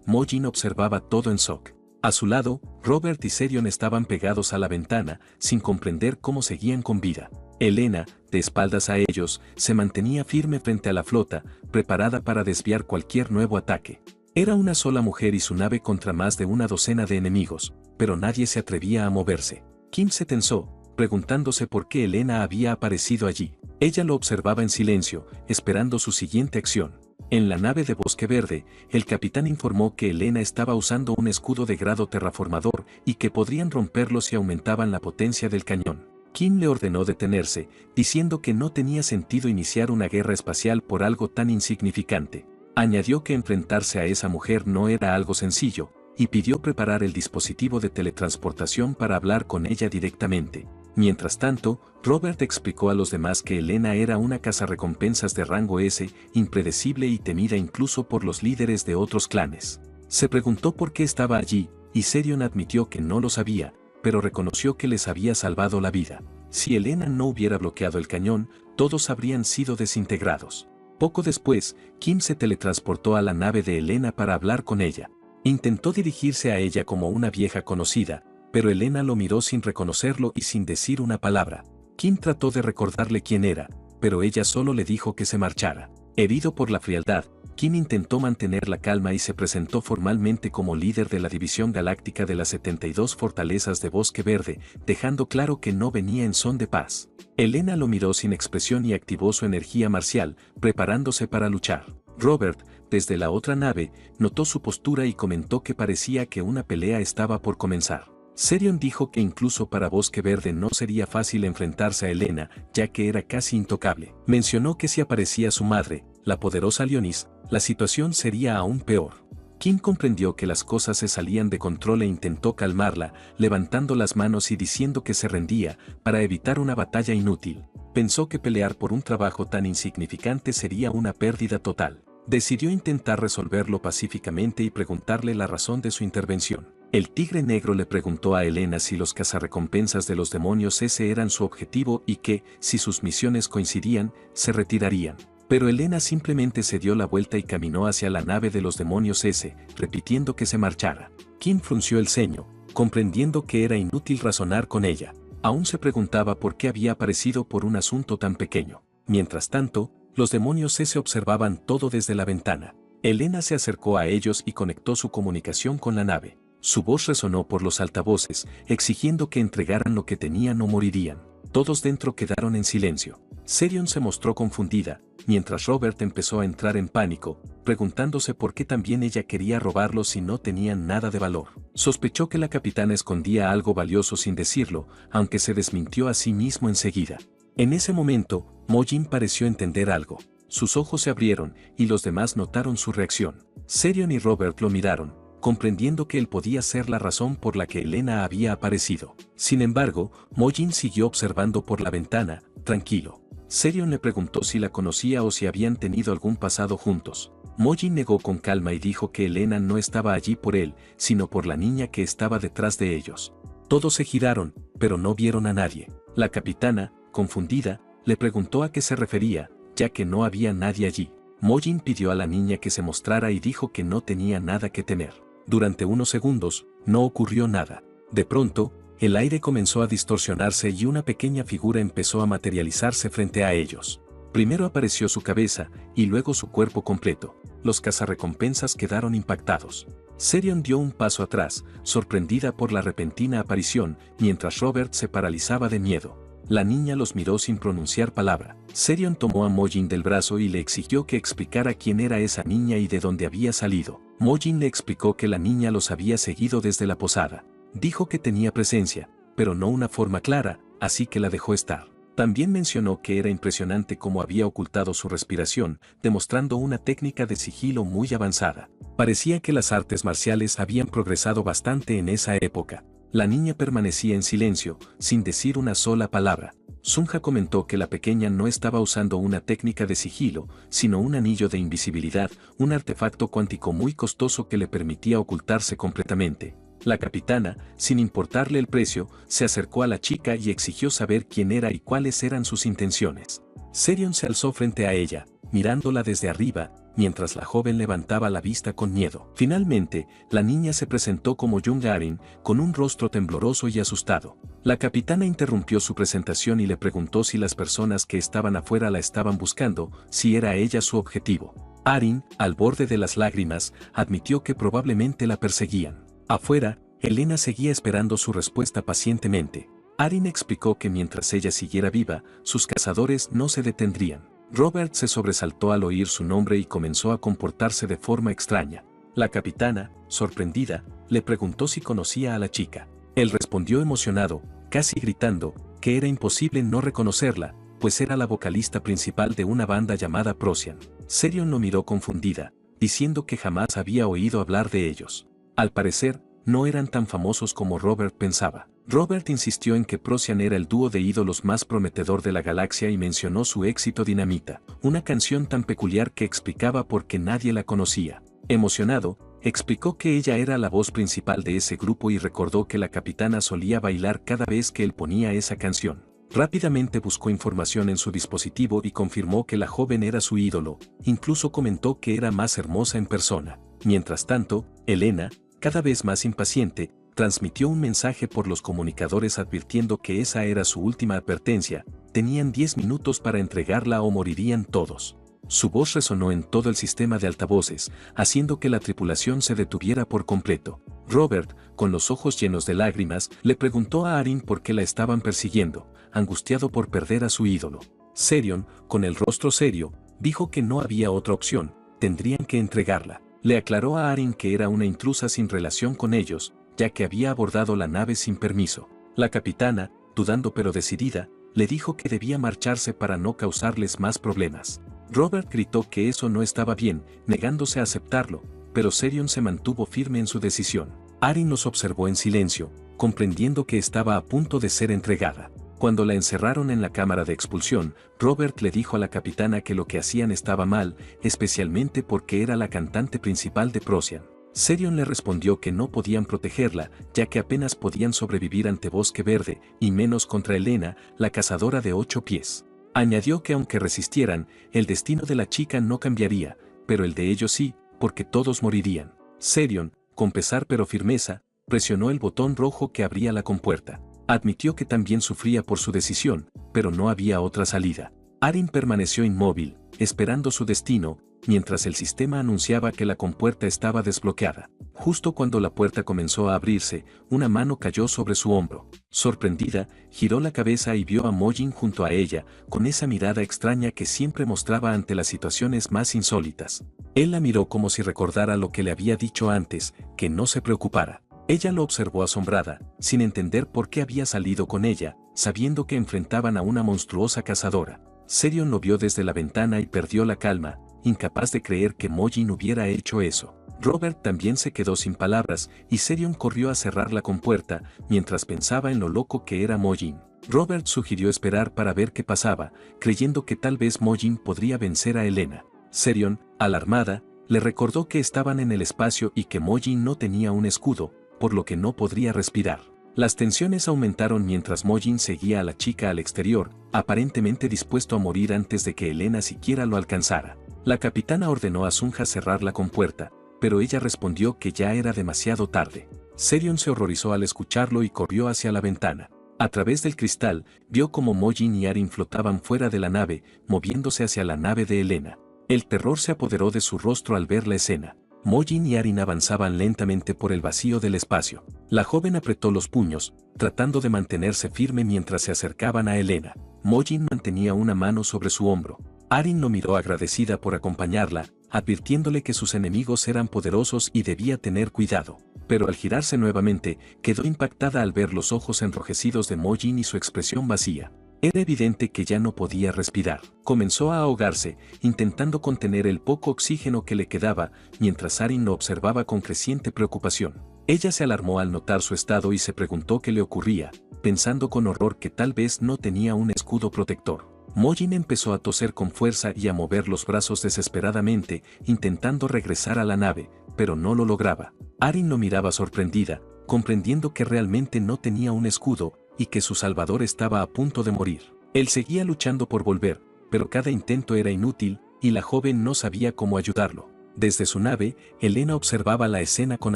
Mojin observaba todo en shock. A su lado, Robert y Serion estaban pegados a la ventana, sin comprender cómo seguían con vida. Helena, de espaldas a ellos, se mantenía firme frente a la flota, preparada para desviar cualquier nuevo ataque. Era una sola mujer y su nave contra más de una docena de enemigos, pero nadie se atrevía a moverse. Kim se tensó, preguntándose por qué Elena había aparecido allí. Ella lo observaba en silencio, esperando su siguiente acción. En la nave de Bosque Verde, el capitán informó que Elena estaba usando un escudo de grado terraformador y que podrían romperlo si aumentaban la potencia del cañón. Kim le ordenó detenerse, diciendo que no tenía sentido iniciar una guerra espacial por algo tan insignificante. Añadió que enfrentarse a esa mujer no era algo sencillo, y pidió preparar el dispositivo de teletransportación para hablar con ella directamente. Mientras tanto, Robert explicó a los demás que Elena era una cazarrecompensas de rango S, impredecible y temida incluso por los líderes de otros clanes. Se preguntó por qué estaba allí, y Serion admitió que no lo sabía, pero reconoció que les había salvado la vida. Si Elena no hubiera bloqueado el cañón, todos habrían sido desintegrados. Poco después, Kim se teletransportó a la nave de Elena para hablar con ella. Intentó dirigirse a ella como una vieja conocida, pero Elena lo miró sin reconocerlo y sin decir una palabra. Kim trató de recordarle quién era, pero ella solo le dijo que se marchara. Herido por la frialdad, Kim intentó mantener la calma y se presentó formalmente como líder de la División Galáctica de las 72 Fortalezas de Bosque Verde, dejando claro que no venía en son de paz. Elena lo miró sin expresión y activó su energía marcial, preparándose para luchar. Robert, desde la otra nave, notó su postura y comentó que parecía que una pelea estaba por comenzar. Serion dijo que incluso para Bosque Verde no sería fácil enfrentarse a Elena, ya que era casi intocable. Mencionó que si aparecía su madre, la poderosa Leonis, la situación sería aún peor. Kim comprendió que las cosas se salían de control e intentó calmarla, levantando las manos y diciendo que se rendía, para evitar una batalla inútil. Pensó que pelear por un trabajo tan insignificante sería una pérdida total. Decidió intentar resolverlo pacíficamente y preguntarle la razón de su intervención. El Tigre Negro le preguntó a Elena si los cazarrecompensas de los demonios ese eran su objetivo y que, si sus misiones coincidían, se retirarían. Pero Elena simplemente se dio la vuelta y caminó hacia la nave de los demonios ese, repitiendo que se marchara. Kim frunció el ceño, comprendiendo que era inútil razonar con ella. Aún se preguntaba por qué había aparecido por un asunto tan pequeño. Mientras tanto, los demonios ese observaban todo desde la ventana. Elena se acercó a ellos y conectó su comunicación con la nave. Su voz resonó por los altavoces, exigiendo que entregaran lo que tenían o morirían. Todos dentro quedaron en silencio. Serion se mostró confundida, mientras Robert empezó a entrar en pánico, preguntándose por qué también ella quería robarlos si no tenían nada de valor. Sospechó que la capitana escondía algo valioso sin decirlo, aunque se desmintió a sí mismo enseguida. En ese momento, Mojin pareció entender algo. Sus ojos se abrieron, y los demás notaron su reacción. Serion y Robert lo miraron, comprendiendo que él podía ser la razón por la que Elena había aparecido. Sin embargo, Mojin siguió observando por la ventana, tranquilo. Serion le preguntó si la conocía o si habían tenido algún pasado juntos. Mojin negó con calma y dijo que Elena no estaba allí por él, sino por la niña que estaba detrás de ellos. Todos se giraron, pero no vieron a nadie. La capitana, confundida, le preguntó a qué se refería, ya que no había nadie allí. Mojin pidió a la niña que se mostrara y dijo que no tenía nada que temer. Durante unos segundos, no ocurrió nada. De pronto, el aire comenzó a distorsionarse y una pequeña figura empezó a materializarse frente a ellos. Primero apareció su cabeza, y luego su cuerpo completo. Los cazarrecompensas quedaron impactados. Serion dio un paso atrás, sorprendida por la repentina aparición, mientras Robert se paralizaba de miedo. La niña los miró sin pronunciar palabra. Serion tomó a Mojin del brazo y le exigió que explicara quién era esa niña y de dónde había salido. Mojin le explicó que la niña los había seguido desde la posada. Dijo que tenía presencia, pero no una forma clara, así que la dejó estar. También mencionó que era impresionante cómo había ocultado su respiración, demostrando una técnica de sigilo muy avanzada. Parecía que las artes marciales habían progresado bastante en esa época. La niña permanecía en silencio, sin decir una sola palabra. Sunja comentó que la pequeña no estaba usando una técnica de sigilo, sino un anillo de invisibilidad, un artefacto cuántico muy costoso que le permitía ocultarse completamente. La capitana, sin importarle el precio, se acercó a la chica y exigió saber quién era y cuáles eran sus intenciones. Serion se alzó frente a ella, mirándola desde arriba, mientras la joven levantaba la vista con miedo. Finalmente, la niña se presentó como Jung-Arin, con un rostro tembloroso y asustado. La capitana interrumpió su presentación y le preguntó si las personas que estaban afuera la estaban buscando, si era ella su objetivo. Arin, al borde de las lágrimas, admitió que probablemente la perseguían. Afuera, Elena seguía esperando su respuesta pacientemente. Arin explicó que mientras ella siguiera viva, sus cazadores no se detendrían. Robert se sobresaltó al oír su nombre y comenzó a comportarse de forma extraña. La capitana, sorprendida, le preguntó si conocía a la chica. Él respondió emocionado, casi gritando, que era imposible no reconocerla, pues era la vocalista principal de una banda llamada Procyon. Serion lo miró confundida, diciendo que jamás había oído hablar de ellos. Al parecer, no eran tan famosos como Robert pensaba. Robert insistió en que Procyon era el dúo de ídolos más prometedor de la galaxia y mencionó su éxito Dinamita, una canción tan peculiar que explicaba por qué nadie la conocía. Emocionado, explicó que ella era la voz principal de ese grupo y recordó que la capitana solía bailar cada vez que él ponía esa canción. Rápidamente buscó información en su dispositivo y confirmó que la joven era su ídolo, incluso comentó que era más hermosa en persona. Mientras tanto, Elena, cada vez más impaciente, transmitió un mensaje por los comunicadores advirtiendo que esa era su última advertencia, tenían 10 minutos para entregarla o morirían todos. Su voz resonó en todo el sistema de altavoces, haciendo que la tripulación se detuviera por completo. Robert, con los ojos llenos de lágrimas, le preguntó a Arin por qué la estaban persiguiendo, angustiado por perder a su ídolo. Serion, con el rostro serio, dijo que no había otra opción, tendrían que entregarla. Le aclaró a Arin que era una intrusa sin relación con ellos, ya que había abordado la nave sin permiso. La capitana, dudando pero decidida, le dijo que debía marcharse para no causarles más problemas. Robert gritó que eso no estaba bien, negándose a aceptarlo, pero Serion se mantuvo firme en su decisión. Arin los observó en silencio, comprendiendo que estaba a punto de ser entregada. Cuando la encerraron en la cámara de expulsión, Robert le dijo a la capitana que lo que hacían estaba mal, especialmente porque era la cantante principal de Procyon. Serion le respondió que no podían protegerla, ya que apenas podían sobrevivir ante Bosque Verde, y menos contra Elena, la cazadora de 8 pies. Añadió que aunque resistieran, el destino de la chica no cambiaría, pero el de ellos sí, porque todos morirían. Serion, con pesar pero firmeza, presionó el botón rojo que abría la compuerta. Admitió que también sufría por su decisión, pero no había otra salida. Arin permaneció inmóvil, esperando su destino, mientras el sistema anunciaba que la compuerta estaba desbloqueada. Justo cuando la puerta comenzó a abrirse, una mano cayó sobre su hombro. Sorprendida, giró la cabeza y vio a Mojin junto a ella, con esa mirada extraña que siempre mostraba ante las situaciones más insólitas. Él la miró como si recordara lo que le había dicho antes, que no se preocupara. Ella lo observó asombrada, sin entender por qué había salido con ella, sabiendo que enfrentaban a una monstruosa cazadora. Serion lo vio desde la ventana y perdió la calma, incapaz de creer que Mojin hubiera hecho eso. Robert también se quedó sin palabras y Serion corrió a cerrar la compuerta mientras pensaba en lo loco que era Mojin. Robert sugirió esperar para ver qué pasaba, creyendo que tal vez Mojin podría vencer a Elena. Serion, alarmada, le recordó que estaban en el espacio y que Mojin no tenía un escudo, por lo que no podría respirar. Las tensiones aumentaron mientras Mojin seguía a la chica al exterior, aparentemente dispuesto a morir antes de que Elena siquiera lo alcanzara. La capitana ordenó a Sunja cerrar la compuerta, pero ella respondió que ya era demasiado tarde. Serion se horrorizó al escucharlo y corrió hacia la ventana. A través del cristal, vio como Mojin y Arin flotaban fuera de la nave, moviéndose hacia la nave de Elena. El terror se apoderó de su rostro al ver la escena. Mojin y Arin avanzaban lentamente por el vacío del espacio. La joven apretó los puños, tratando de mantenerse firme mientras se acercaban a Elena. Mojin mantenía una mano sobre su hombro. Arin lo miró agradecida por acompañarla, advirtiéndole que sus enemigos eran poderosos y debía tener cuidado. Pero al girarse nuevamente, quedó impactada al ver los ojos enrojecidos de Mojin y su expresión vacía. Era evidente que ya no podía respirar. Comenzó a ahogarse, intentando contener el poco oxígeno que le quedaba, mientras Arin lo observaba con creciente preocupación. Ella se alarmó al notar su estado y se preguntó qué le ocurría, pensando con horror que tal vez no tenía un escudo protector. Mojin empezó a toser con fuerza y a mover los brazos desesperadamente, intentando regresar a la nave, pero no lo lograba. Arin lo miraba sorprendida, comprendiendo que realmente no tenía un escudo, y que su salvador estaba a punto de morir. Él seguía luchando por volver, pero cada intento era inútil, y la joven no sabía cómo ayudarlo. Desde su nave, Elena observaba la escena con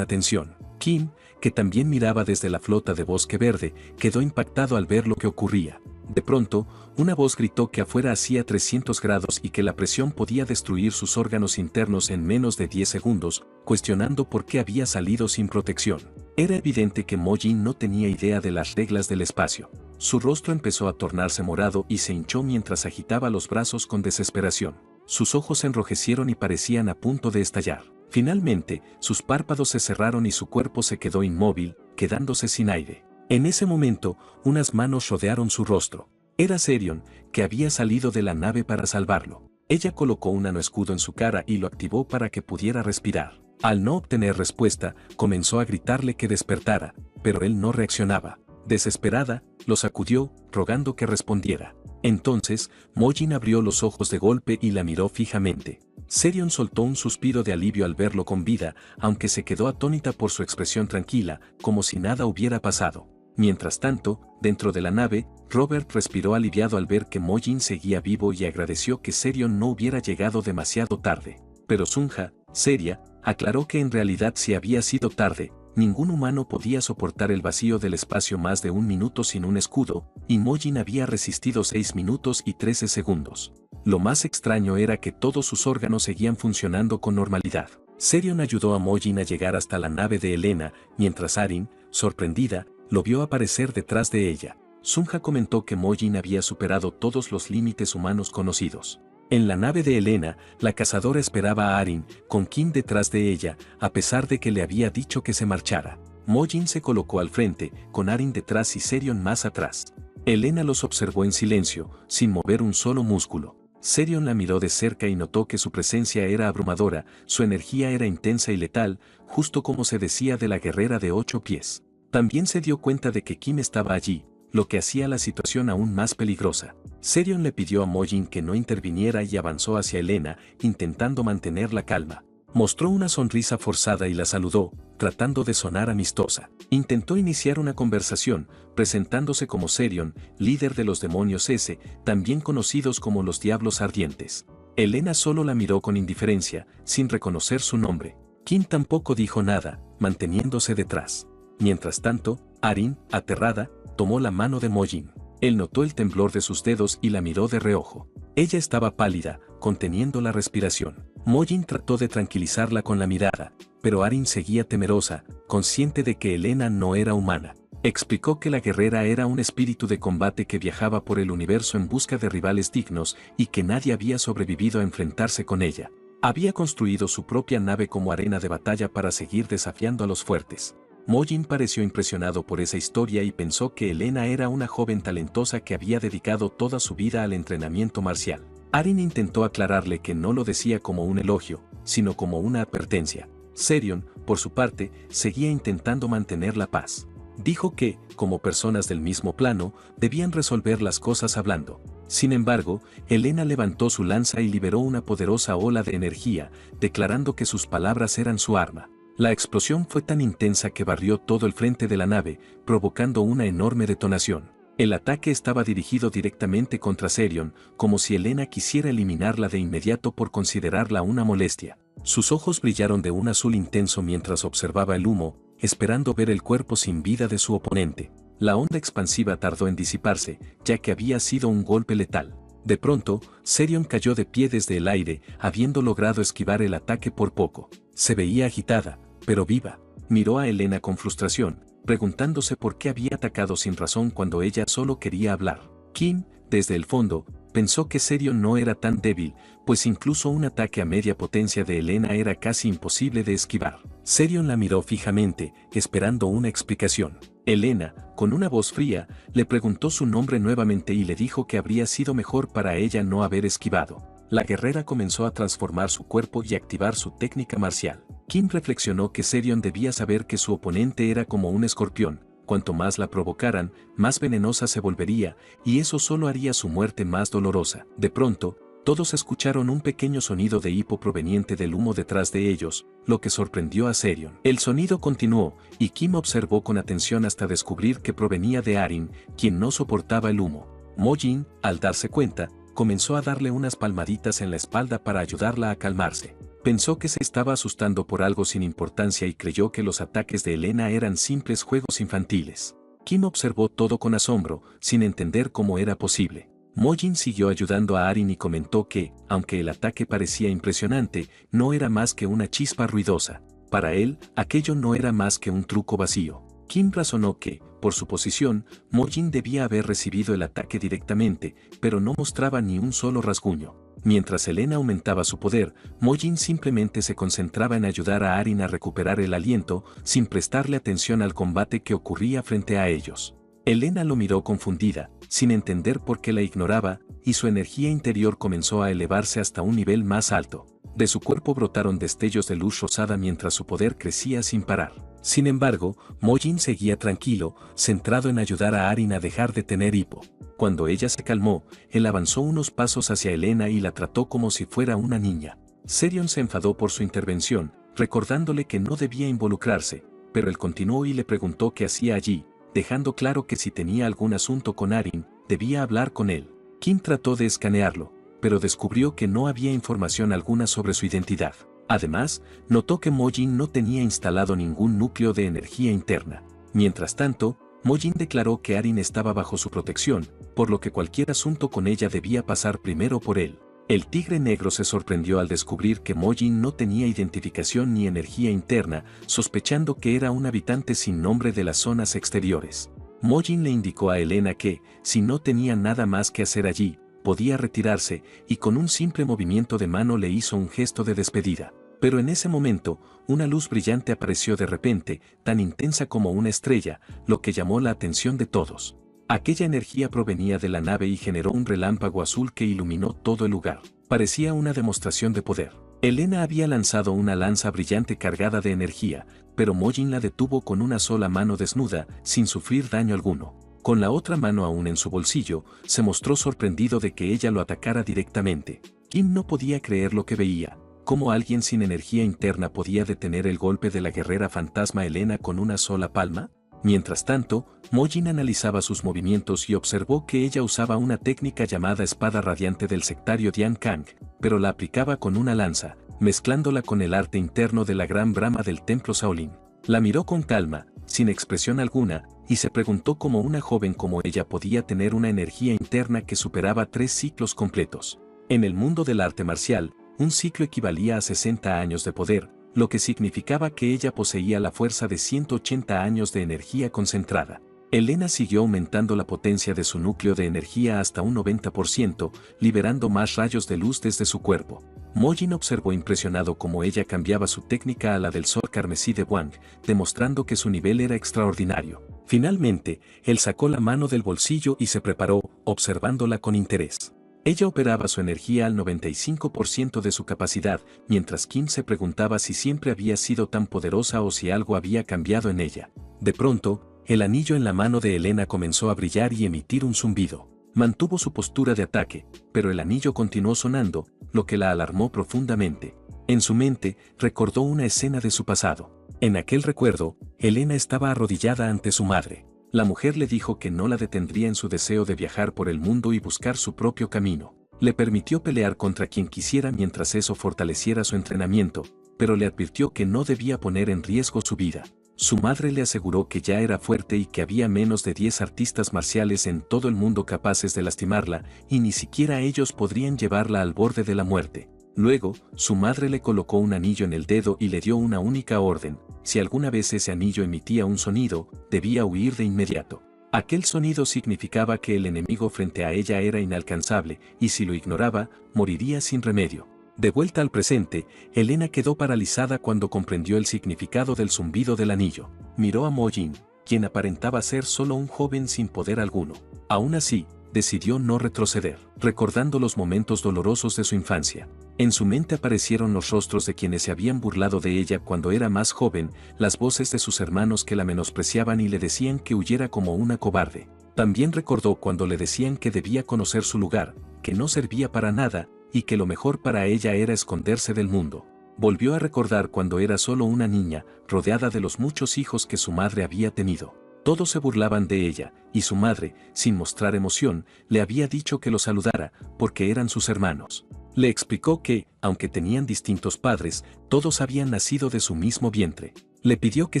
atención. Kim, que también miraba desde la flota de Bosque Verde, quedó impactado al ver lo que ocurría. De pronto, una voz gritó que afuera hacía 300 grados y que la presión podía destruir sus órganos internos en menos de 10 segundos, cuestionando por qué había salido sin protección. Era evidente que Mojin no tenía idea de las reglas del espacio. Su rostro empezó a tornarse morado y se hinchó mientras agitaba los brazos con desesperación. Sus ojos se enrojecieron y parecían a punto de estallar. Finalmente, sus párpados se cerraron y su cuerpo se quedó inmóvil, quedándose sin aire. En ese momento, unas manos rodearon su rostro. Era Serion, que había salido de la nave para salvarlo. Ella colocó un nanoescudo en su cara y lo activó para que pudiera respirar. Al no obtener respuesta, comenzó a gritarle que despertara, pero él no reaccionaba. Desesperada, lo sacudió, rogando que respondiera. Entonces, Mojin abrió los ojos de golpe y la miró fijamente. Serion soltó un suspiro de alivio al verlo con vida, aunque se quedó atónita por su expresión tranquila, como si nada hubiera pasado. Mientras tanto, dentro de la nave, Robert respiró aliviado al ver que Mojin seguía vivo y agradeció que Serion no hubiera llegado demasiado tarde. Pero Sunja, seria, aclaró que en realidad si había sido tarde, ningún humano podía soportar el vacío del espacio más de 1 minuto sin un escudo, y Mojin había resistido 6 minutos y 13 segundos. Lo más extraño era que todos sus órganos seguían funcionando con normalidad. Serion ayudó a Mojin a llegar hasta la nave de Elena, mientras Arin, sorprendida, lo vio aparecer detrás de ella. Sunja comentó que Mojin había superado todos los límites humanos conocidos. En la nave de Elena, la cazadora esperaba a Arin, con Kim detrás de ella, a pesar de que le había dicho que se marchara. Mojin se colocó al frente, con Arin detrás y Serion más atrás. Elena los observó en silencio, sin mover un solo músculo. Serion la miró de cerca y notó que su presencia era abrumadora, su energía era intensa y letal, justo como se decía de la guerrera de 8 pies. También se dio cuenta de que Kim estaba allí, lo que hacía la situación aún más peligrosa. Serion le pidió a Mojin que no interviniera y avanzó hacia Elena, intentando mantener la calma. Mostró una sonrisa forzada y la saludó, tratando de sonar amistosa. Intentó iniciar una conversación, presentándose como Serion, líder de los demonios S, también conocidos como los Diablos Ardientes. Elena solo la miró con indiferencia, sin reconocer su nombre. Kim tampoco dijo nada, manteniéndose detrás. Mientras tanto, Arin, aterrada, tomó la mano de Mojin. Él notó el temblor de sus dedos y la miró de reojo. Ella estaba pálida, conteniendo la respiración. Mojin trató de tranquilizarla con la mirada, pero Arin seguía temerosa, consciente de que Elena no era humana. Explicó que la guerrera era un espíritu de combate que viajaba por el universo en busca de rivales dignos y que nadie había sobrevivido a enfrentarse con ella. Había construido su propia nave como arena de batalla para seguir desafiando a los fuertes. Mojin pareció impresionado por esa historia y pensó que Elena era una joven talentosa que había dedicado toda su vida al entrenamiento marcial. Arin intentó aclararle que no lo decía como un elogio, sino como una advertencia. Serion, por su parte, seguía intentando mantener la paz. Dijo que, como personas del mismo plano, debían resolver las cosas hablando. Sin embargo, Elena levantó su lanza y liberó una poderosa ola de energía, declarando que sus palabras eran su arma. La explosión fue tan intensa que barrió todo el frente de la nave, provocando una enorme detonación. El ataque estaba dirigido directamente contra Serion, como si Elena quisiera eliminarla de inmediato por considerarla una molestia. Sus ojos brillaron de un azul intenso mientras observaba el humo, esperando ver el cuerpo sin vida de su oponente. La onda expansiva tardó en disiparse, ya que había sido un golpe letal. De pronto, Serion cayó de pie desde el aire, habiendo logrado esquivar el ataque por poco. Se veía agitada, pero viva. Miró a Elena con frustración, preguntándose por qué había atacado sin razón cuando ella solo quería hablar. Kim, desde el fondo, pensó que Serion no era tan débil, pues incluso un ataque a media potencia de Elena era casi imposible de esquivar. Serion la miró fijamente, esperando una explicación. Elena, con una voz fría, le preguntó su nombre nuevamente y le dijo que habría sido mejor para ella no haber esquivado. La guerrera comenzó a transformar su cuerpo y activar su técnica marcial. Kim reflexionó que Serion debía saber que su oponente era como un escorpión. Cuanto más la provocaran, más venenosa se volvería, y eso solo haría su muerte más dolorosa. De pronto, todos escucharon un pequeño sonido de hipo proveniente del humo detrás de ellos, lo que sorprendió a Serion. El sonido continuó, y Kim observó con atención hasta descubrir que provenía de Arin, quien no soportaba el humo. Mojin, al darse cuenta, comenzó a darle unas palmaditas en la espalda para ayudarla a calmarse. Pensó que se estaba asustando por algo sin importancia y creyó que los ataques de Elena eran simples juegos infantiles. Kim observó todo con asombro, sin entender cómo era posible. Mojin siguió ayudando a Arin y comentó que, aunque el ataque parecía impresionante, no era más que una chispa ruidosa. Para él, aquello no era más que un truco vacío. Kim razonó que, Por su posición, Mojin debía haber recibido el ataque directamente, pero no mostraba ni un solo rasguño. Mientras Elena aumentaba su poder, Mojin simplemente se concentraba en ayudar a Arin a recuperar el aliento, sin prestarle atención al combate que ocurría frente a ellos. Elena lo miró confundida, sin entender por qué la ignoraba, y su energía interior comenzó a elevarse hasta un nivel más alto. De su cuerpo brotaron destellos de luz rosada mientras su poder crecía sin parar. Sin embargo, Mojin seguía tranquilo, centrado en ayudar a Arin a dejar de tener hipo. Cuando ella se calmó, él avanzó unos pasos hacia Elena y la trató como si fuera una niña. Serion se enfadó por su intervención, recordándole que no debía involucrarse, pero él continuó y le preguntó qué hacía allí, dejando claro que si tenía algún asunto con Arin, debía hablar con él. Kim trató de escanearlo, pero descubrió que no había información alguna sobre su identidad. Además, notó que Mojin no tenía instalado ningún núcleo de energía interna. Mientras tanto, Mojin declaró que Arin estaba bajo su protección, por lo que cualquier asunto con ella debía pasar primero por él. El tigre negro se sorprendió al descubrir que Mojin no tenía identificación ni energía interna, sospechando que era un habitante sin nombre de las zonas exteriores. Mojin le indicó a Elena que, si no tenía nada más que hacer allí, podía retirarse, y con un simple movimiento de mano le hizo un gesto de despedida. Pero en ese momento, una luz brillante apareció de repente, tan intensa como una estrella, lo que llamó la atención de todos. Aquella energía provenía de la nave y generó un relámpago azul que iluminó todo el lugar. Parecía una demostración de poder. Elena había lanzado una lanza brillante cargada de energía, pero Mojin la detuvo con una sola mano desnuda, sin sufrir daño alguno. Con la otra mano aún en su bolsillo, se mostró sorprendido de que ella lo atacara directamente. Kim no podía creer lo que veía. ¿Cómo alguien sin energía interna podía detener el golpe de la guerrera fantasma Elena con una sola palma? Mientras tanto, Mojin analizaba sus movimientos y observó que ella usaba una técnica llamada espada radiante del sectario Dian Kang, pero la aplicaba con una lanza, mezclándola con el arte interno de la gran brama del templo Shaolin. La miró con calma, sin expresión alguna, y se preguntó cómo una joven como ella podía tener una energía interna que superaba 3 ciclos completos. En el mundo del arte marcial, un ciclo equivalía a 60 años de poder, lo que significaba que ella poseía la fuerza de 180 años de energía concentrada. Elena siguió aumentando la potencia de su núcleo de energía hasta un 90%, liberando más rayos de luz desde su cuerpo. Mojin observó impresionado cómo ella cambiaba su técnica a la del sol carmesí de Wang, demostrando que su nivel era extraordinario. Finalmente, él sacó la mano del bolsillo y se preparó, observándola con interés. Ella operaba su energía al 95% de su capacidad, mientras Kim se preguntaba si siempre había sido tan poderosa o si algo había cambiado en ella. De pronto, el anillo en la mano de Elena comenzó a brillar y emitir un zumbido. Mantuvo su postura de ataque, pero el anillo continuó sonando, lo que la alarmó profundamente. En su mente, recordó una escena de su pasado. En aquel recuerdo, Elena estaba arrodillada ante su madre. La mujer le dijo que no la detendría en su deseo de viajar por el mundo y buscar su propio camino. Le permitió pelear contra quien quisiera mientras eso fortaleciera su entrenamiento, pero le advirtió que no debía poner en riesgo su vida. Su madre le aseguró que ya era fuerte y que había menos de 10 artistas marciales en todo el mundo capaces de lastimarla, y ni siquiera ellos podrían llevarla al borde de la muerte. Luego, su madre le colocó un anillo en el dedo y le dio una única orden: si alguna vez ese anillo emitía un sonido, debía huir de inmediato. Aquel sonido significaba que el enemigo frente a ella era inalcanzable, y si lo ignoraba, moriría sin remedio. De vuelta al presente, Elena quedó paralizada cuando comprendió el significado del zumbido del anillo. Miró a Mojin, quien aparentaba ser solo un joven sin poder alguno. Aún así, decidió no retroceder, recordando los momentos dolorosos de su infancia. En su mente aparecieron los rostros de quienes se habían burlado de ella cuando era más joven, las voces de sus hermanos que la menospreciaban y le decían que huyera como una cobarde. También recordó cuando le decían que debía conocer su lugar, que no servía para nada, y que lo mejor para ella era esconderse del mundo. Volvió a recordar cuando era solo una niña, rodeada de los muchos hijos que su madre había tenido. Todos se burlaban de ella, y su madre, sin mostrar emoción, le había dicho que lo saludara, porque eran sus hermanos. Le explicó que, aunque tenían distintos padres, todos habían nacido de su mismo vientre. Le pidió que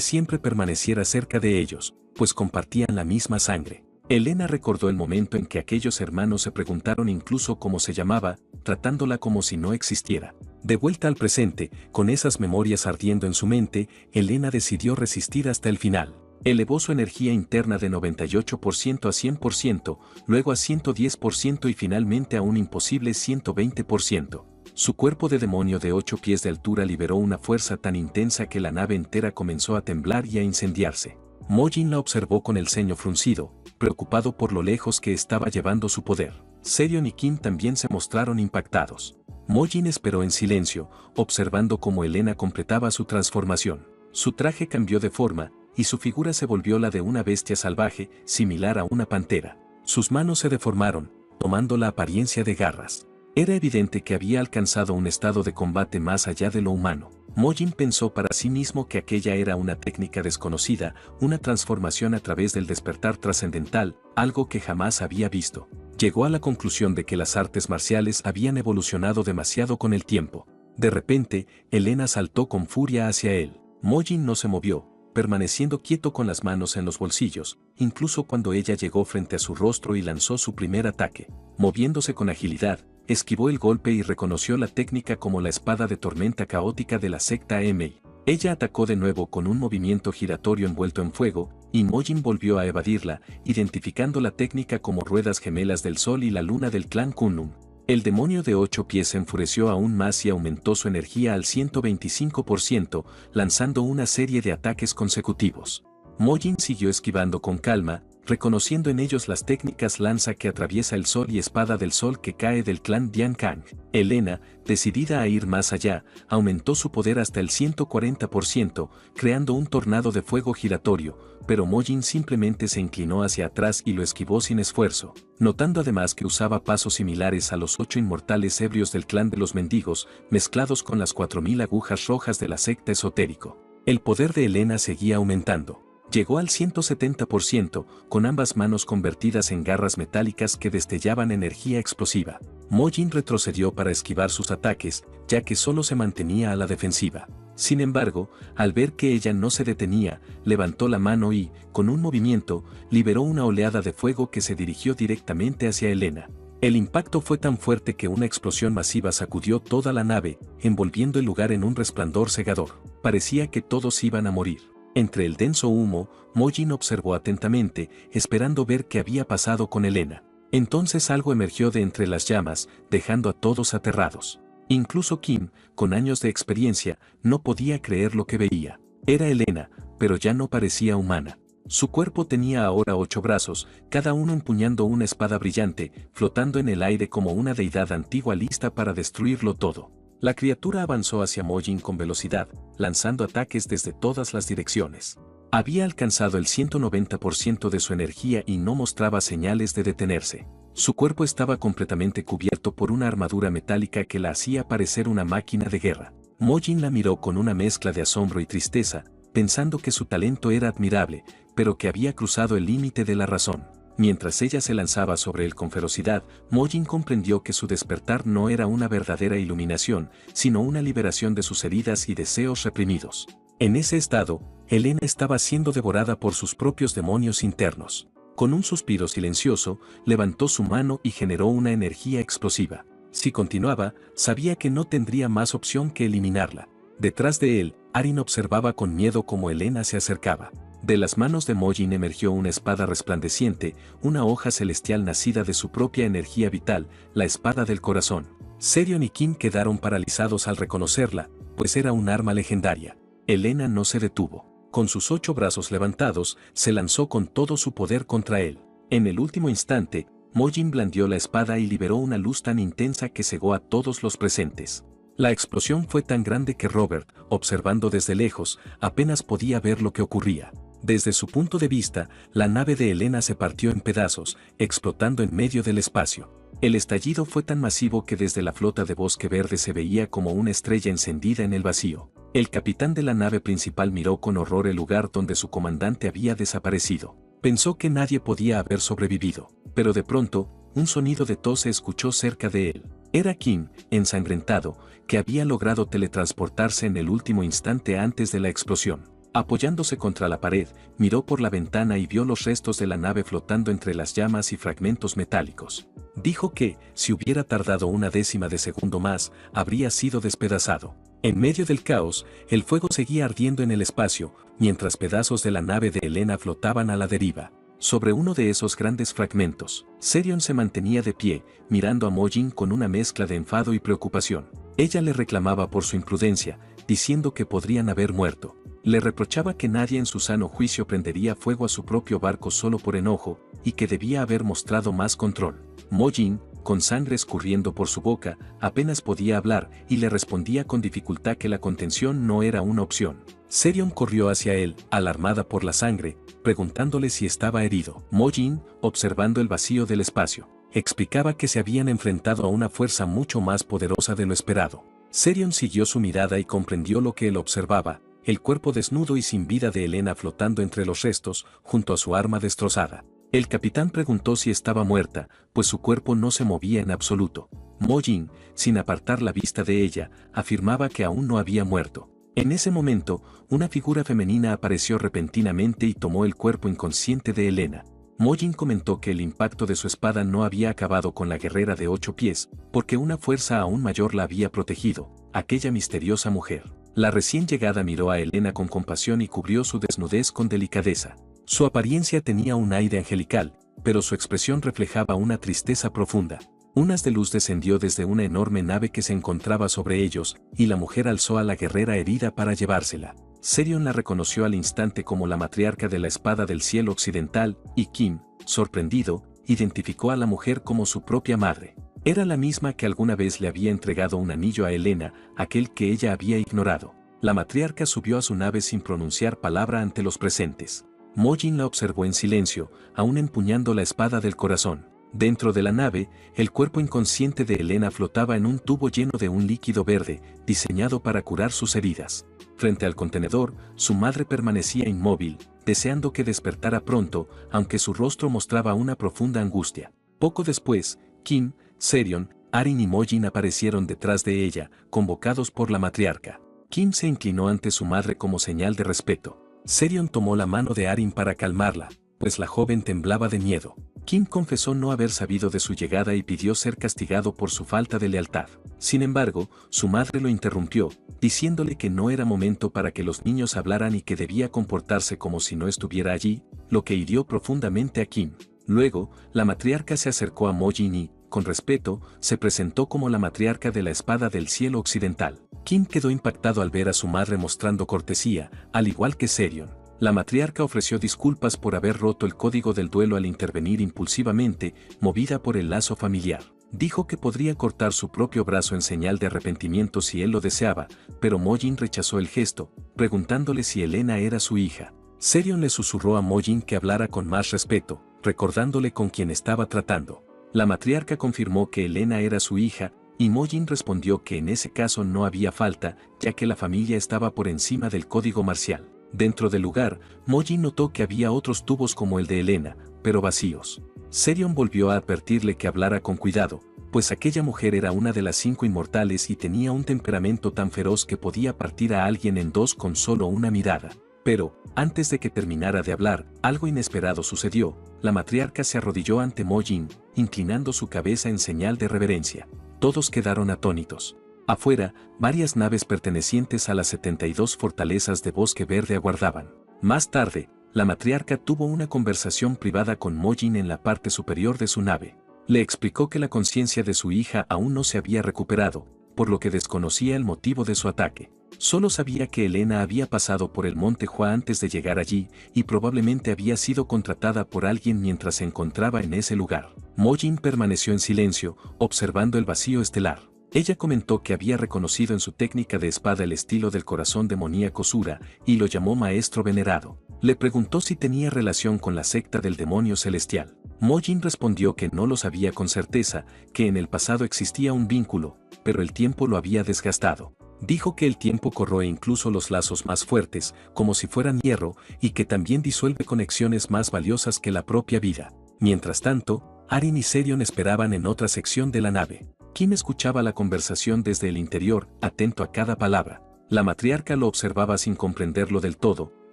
siempre permaneciera cerca de ellos, pues compartían la misma sangre. Elena recordó el momento en que aquellos hermanos se preguntaron incluso cómo se llamaba, tratándola como si no existiera. De vuelta al presente, con esas memorias ardiendo en su mente, Elena decidió resistir hasta el final. Elevó su energía interna de 98% a 100%, luego a 110% y finalmente a un imposible 120%. Su cuerpo de demonio de 8 pies de altura liberó una fuerza tan intensa que la nave entera comenzó a temblar y a incendiarse. Mojin la observó con el ceño fruncido, preocupado por lo lejos que estaba llevando su poder. Serion y Kim también se mostraron impactados. Mojin esperó en silencio, observando cómo Elena completaba su transformación. Su traje cambió de forma, y su figura se volvió la de una bestia salvaje, similar a una pantera. Sus manos se deformaron, tomando la apariencia de garras. Era evidente que había alcanzado un estado de combate más allá de lo humano. Mojin pensó para sí mismo que aquella era una técnica desconocida, una transformación a través del despertar trascendental, algo que jamás había visto. Llegó a la conclusión de que las artes marciales habían evolucionado demasiado con el tiempo. De repente, Elena saltó con furia hacia él. Mojin no se movió, permaneciendo quieto con las manos en los bolsillos, incluso cuando ella llegó frente a su rostro y lanzó su primer ataque. Moviéndose con agilidad, esquivó el golpe y reconoció la técnica como la espada de tormenta caótica de la secta Emei. Ella atacó de nuevo con un movimiento giratorio envuelto en fuego, y Mojin volvió a evadirla, identificando la técnica como ruedas gemelas del sol y la luna del clan Kunlun. El demonio de 8 pies se enfureció aún más y aumentó su energía al 125%, lanzando una serie de ataques consecutivos. Mojin siguió esquivando con calma, reconociendo en ellos las técnicas lanza que atraviesa el sol y espada del sol que cae del clan Dian Kang. Elena, decidida a ir más allá, aumentó su poder hasta el 140%, creando un tornado de fuego giratorio, pero Mojin simplemente se inclinó hacia atrás y lo esquivó sin esfuerzo, notando además que usaba pasos similares a los 8 inmortales ebrios del clan de los mendigos, mezclados con las 4000 agujas rojas de la secta esotérico. El poder de Elena seguía aumentando. Llegó al 170%, con ambas manos convertidas en garras metálicas que destellaban energía explosiva. Mojin retrocedió para esquivar sus ataques, ya que solo se mantenía a la defensiva. Sin embargo, al ver que ella no se detenía, levantó la mano y, con un movimiento, liberó una oleada de fuego que se dirigió directamente hacia Elena. El impacto fue tan fuerte que una explosión masiva sacudió toda la nave, envolviendo el lugar en un resplandor cegador. Parecía que todos iban a morir. Entre el denso humo, Mojin observó atentamente, esperando ver qué había pasado con Elena. Entonces algo emergió de entre las llamas, dejando a todos aterrados. Incluso Kim, con años de experiencia, no podía creer lo que veía. Era Elena, pero ya no parecía humana. Su cuerpo tenía ahora 8 brazos, cada uno empuñando una espada brillante, flotando en el aire como una deidad antigua lista para destruirlo todo. La criatura avanzó hacia Mojin con velocidad, lanzando ataques desde todas las direcciones. Había alcanzado el 190% de su energía y no mostraba señales de detenerse. Su cuerpo estaba completamente cubierto por una armadura metálica que la hacía parecer una máquina de guerra. Mojin la miró con una mezcla de asombro y tristeza, pensando que su talento era admirable, pero que había cruzado el límite de la razón. Mientras ella se lanzaba sobre él con ferocidad, Mojin comprendió que su despertar no era una verdadera iluminación, sino una liberación de sus heridas y deseos reprimidos. En ese estado, Elena estaba siendo devorada por sus propios demonios internos. Con un suspiro silencioso, levantó su mano y generó una energía explosiva. Si continuaba, sabía que no tendría más opción que eliminarla. Detrás de él, Arin observaba con miedo cómo Elena se acercaba. De las manos de Mojin emergió una espada resplandeciente, una hoja celestial nacida de su propia energía vital, la espada del corazón. Serion y Kim quedaron paralizados al reconocerla, pues era un arma legendaria. Elena no se detuvo. Con sus 8 brazos levantados, se lanzó con todo su poder contra él. En el último instante, Mojin blandió la espada y liberó una luz tan intensa que cegó a todos los presentes. La explosión fue tan grande que Robert, observando desde lejos, apenas podía ver lo que ocurría. Desde su punto de vista, la nave de Elena se partió en pedazos, explotando en medio del espacio. El estallido fue tan masivo que desde la flota de Bosque Verde se veía como una estrella encendida en el vacío. El capitán de la nave principal miró con horror el lugar donde su comandante había desaparecido. Pensó que nadie podía haber sobrevivido, pero de pronto, un sonido de tos se escuchó cerca de él. Era Kim, ensangrentado, que había logrado teletransportarse en el último instante antes de la explosión. Apoyándose contra la pared, miró por la ventana y vio los restos de la nave flotando entre las llamas y fragmentos metálicos. Dijo que, si hubiera tardado una décima de segundo más, habría sido despedazado. En medio del caos, el fuego seguía ardiendo en el espacio, mientras pedazos de la nave de Elena flotaban a la deriva. Sobre uno de esos grandes fragmentos, Serion se mantenía de pie, mirando a Mojin con una mezcla de enfado y preocupación. Ella le reclamaba por su imprudencia, diciendo que podrían haber muerto. Le reprochaba que nadie en su sano juicio prendería fuego a su propio barco solo por enojo, y que debía haber mostrado más control. Mojin, con sangre escurriendo por su boca, apenas podía hablar y le respondía con dificultad que la contención no era una opción. Serion corrió hacia él, alarmada por la sangre, preguntándole si estaba herido. Mojin, observando el vacío del espacio, explicaba que se habían enfrentado a una fuerza mucho más poderosa de lo esperado. Serion siguió su mirada y comprendió lo que él observaba, el cuerpo desnudo y sin vida de Elena flotando entre los restos, junto a su arma destrozada. El capitán preguntó si estaba muerta, pues su cuerpo no se movía en absoluto. Mojin, sin apartar la vista de ella, afirmaba que aún no había muerto. En ese momento, una figura femenina apareció repentinamente y tomó el cuerpo inconsciente de Elena. Mojin comentó que el impacto de su espada no había acabado con la guerrera de 8 pies, porque una fuerza aún mayor la había protegido, aquella misteriosa mujer. La recién llegada miró a Elena con compasión y cubrió su desnudez con delicadeza. Su apariencia tenía un aire angelical, pero su expresión reflejaba una tristeza profunda. Un haz de luz descendió desde una enorme nave que se encontraba sobre ellos, y la mujer alzó a la guerrera herida para llevársela. Serion la reconoció al instante como la matriarca de la espada del cielo occidental, y Kim, sorprendido, identificó a la mujer como su propia madre. Era la misma que alguna vez le había entregado un anillo a Elena, aquel que ella había ignorado. La matriarca subió a su nave sin pronunciar palabra ante los presentes. Mojin la observó en silencio, aún empuñando la espada del corazón. Dentro de la nave, el cuerpo inconsciente de Elena flotaba en un tubo lleno de un líquido verde, diseñado para curar sus heridas. Frente al contenedor, su madre permanecía inmóvil, deseando que despertara pronto, aunque su rostro mostraba una profunda angustia. Poco después, Kim, Serion, Arin y Mojin aparecieron detrás de ella, convocados por la matriarca. Kim se inclinó ante su madre como señal de respeto. Serion tomó la mano de Arin para calmarla, pues la joven temblaba de miedo. Kim confesó no haber sabido de su llegada y pidió ser castigado por su falta de lealtad. Sin embargo, su madre lo interrumpió, diciéndole que no era momento para que los niños hablaran y que debía comportarse como si no estuviera allí, lo que hirió profundamente a Kim. Luego, la matriarca se acercó a Mojin y, con respeto, se presentó como la matriarca de la espada del cielo occidental. Kim quedó impactado al ver a su madre mostrando cortesía, al igual que Serion. La matriarca ofreció disculpas por haber roto el código del duelo al intervenir impulsivamente, movida por el lazo familiar. Dijo que podría cortar su propio brazo en señal de arrepentimiento si él lo deseaba, pero Mojin rechazó el gesto, preguntándole si Elena era su hija. Serion le susurró a Mojin que hablara con más respeto, recordándole con quién estaba tratando. La matriarca confirmó que Elena era su hija, y Mojin respondió que en ese caso no había falta, ya que la familia estaba por encima del código marcial. Dentro del lugar, Mojin notó que había otros tubos como el de Elena, pero vacíos. Serion volvió a advertirle que hablara con cuidado, pues aquella mujer era una de las 5 inmortales y tenía un temperamento tan feroz que podía partir a alguien en dos con solo una mirada. Pero, antes de que terminara de hablar, algo inesperado sucedió. La matriarca se arrodilló ante Mojin, inclinando su cabeza en señal de reverencia. Todos quedaron atónitos. Afuera, varias naves pertenecientes a las 72 fortalezas de Bosque Verde aguardaban. Más tarde, la matriarca tuvo una conversación privada con Mojin en la parte superior de su nave. Le explicó que la conciencia de su hija aún no se había recuperado, por lo que desconocía el motivo de su ataque. Solo sabía que Elena había pasado por el Monte Hua antes de llegar allí, y probablemente había sido contratada por alguien mientras se encontraba en ese lugar. Mojin permaneció en silencio, observando el vacío estelar. Ella comentó que había reconocido en su técnica de espada el estilo del corazón demoníaco Sura, y lo llamó maestro venerado. Le preguntó si tenía relación con la secta del demonio celestial. Mojin respondió que no lo sabía con certeza, que en el pasado existía un vínculo, pero el tiempo lo había desgastado. Dijo que el tiempo corroe incluso los lazos más fuertes, como si fueran hierro, y que también disuelve conexiones más valiosas que la propia vida. Mientras tanto, Arin y Serion esperaban en otra sección de la nave. Kim escuchaba la conversación desde el interior, atento a cada palabra. La matriarca lo observaba sin comprenderlo del todo,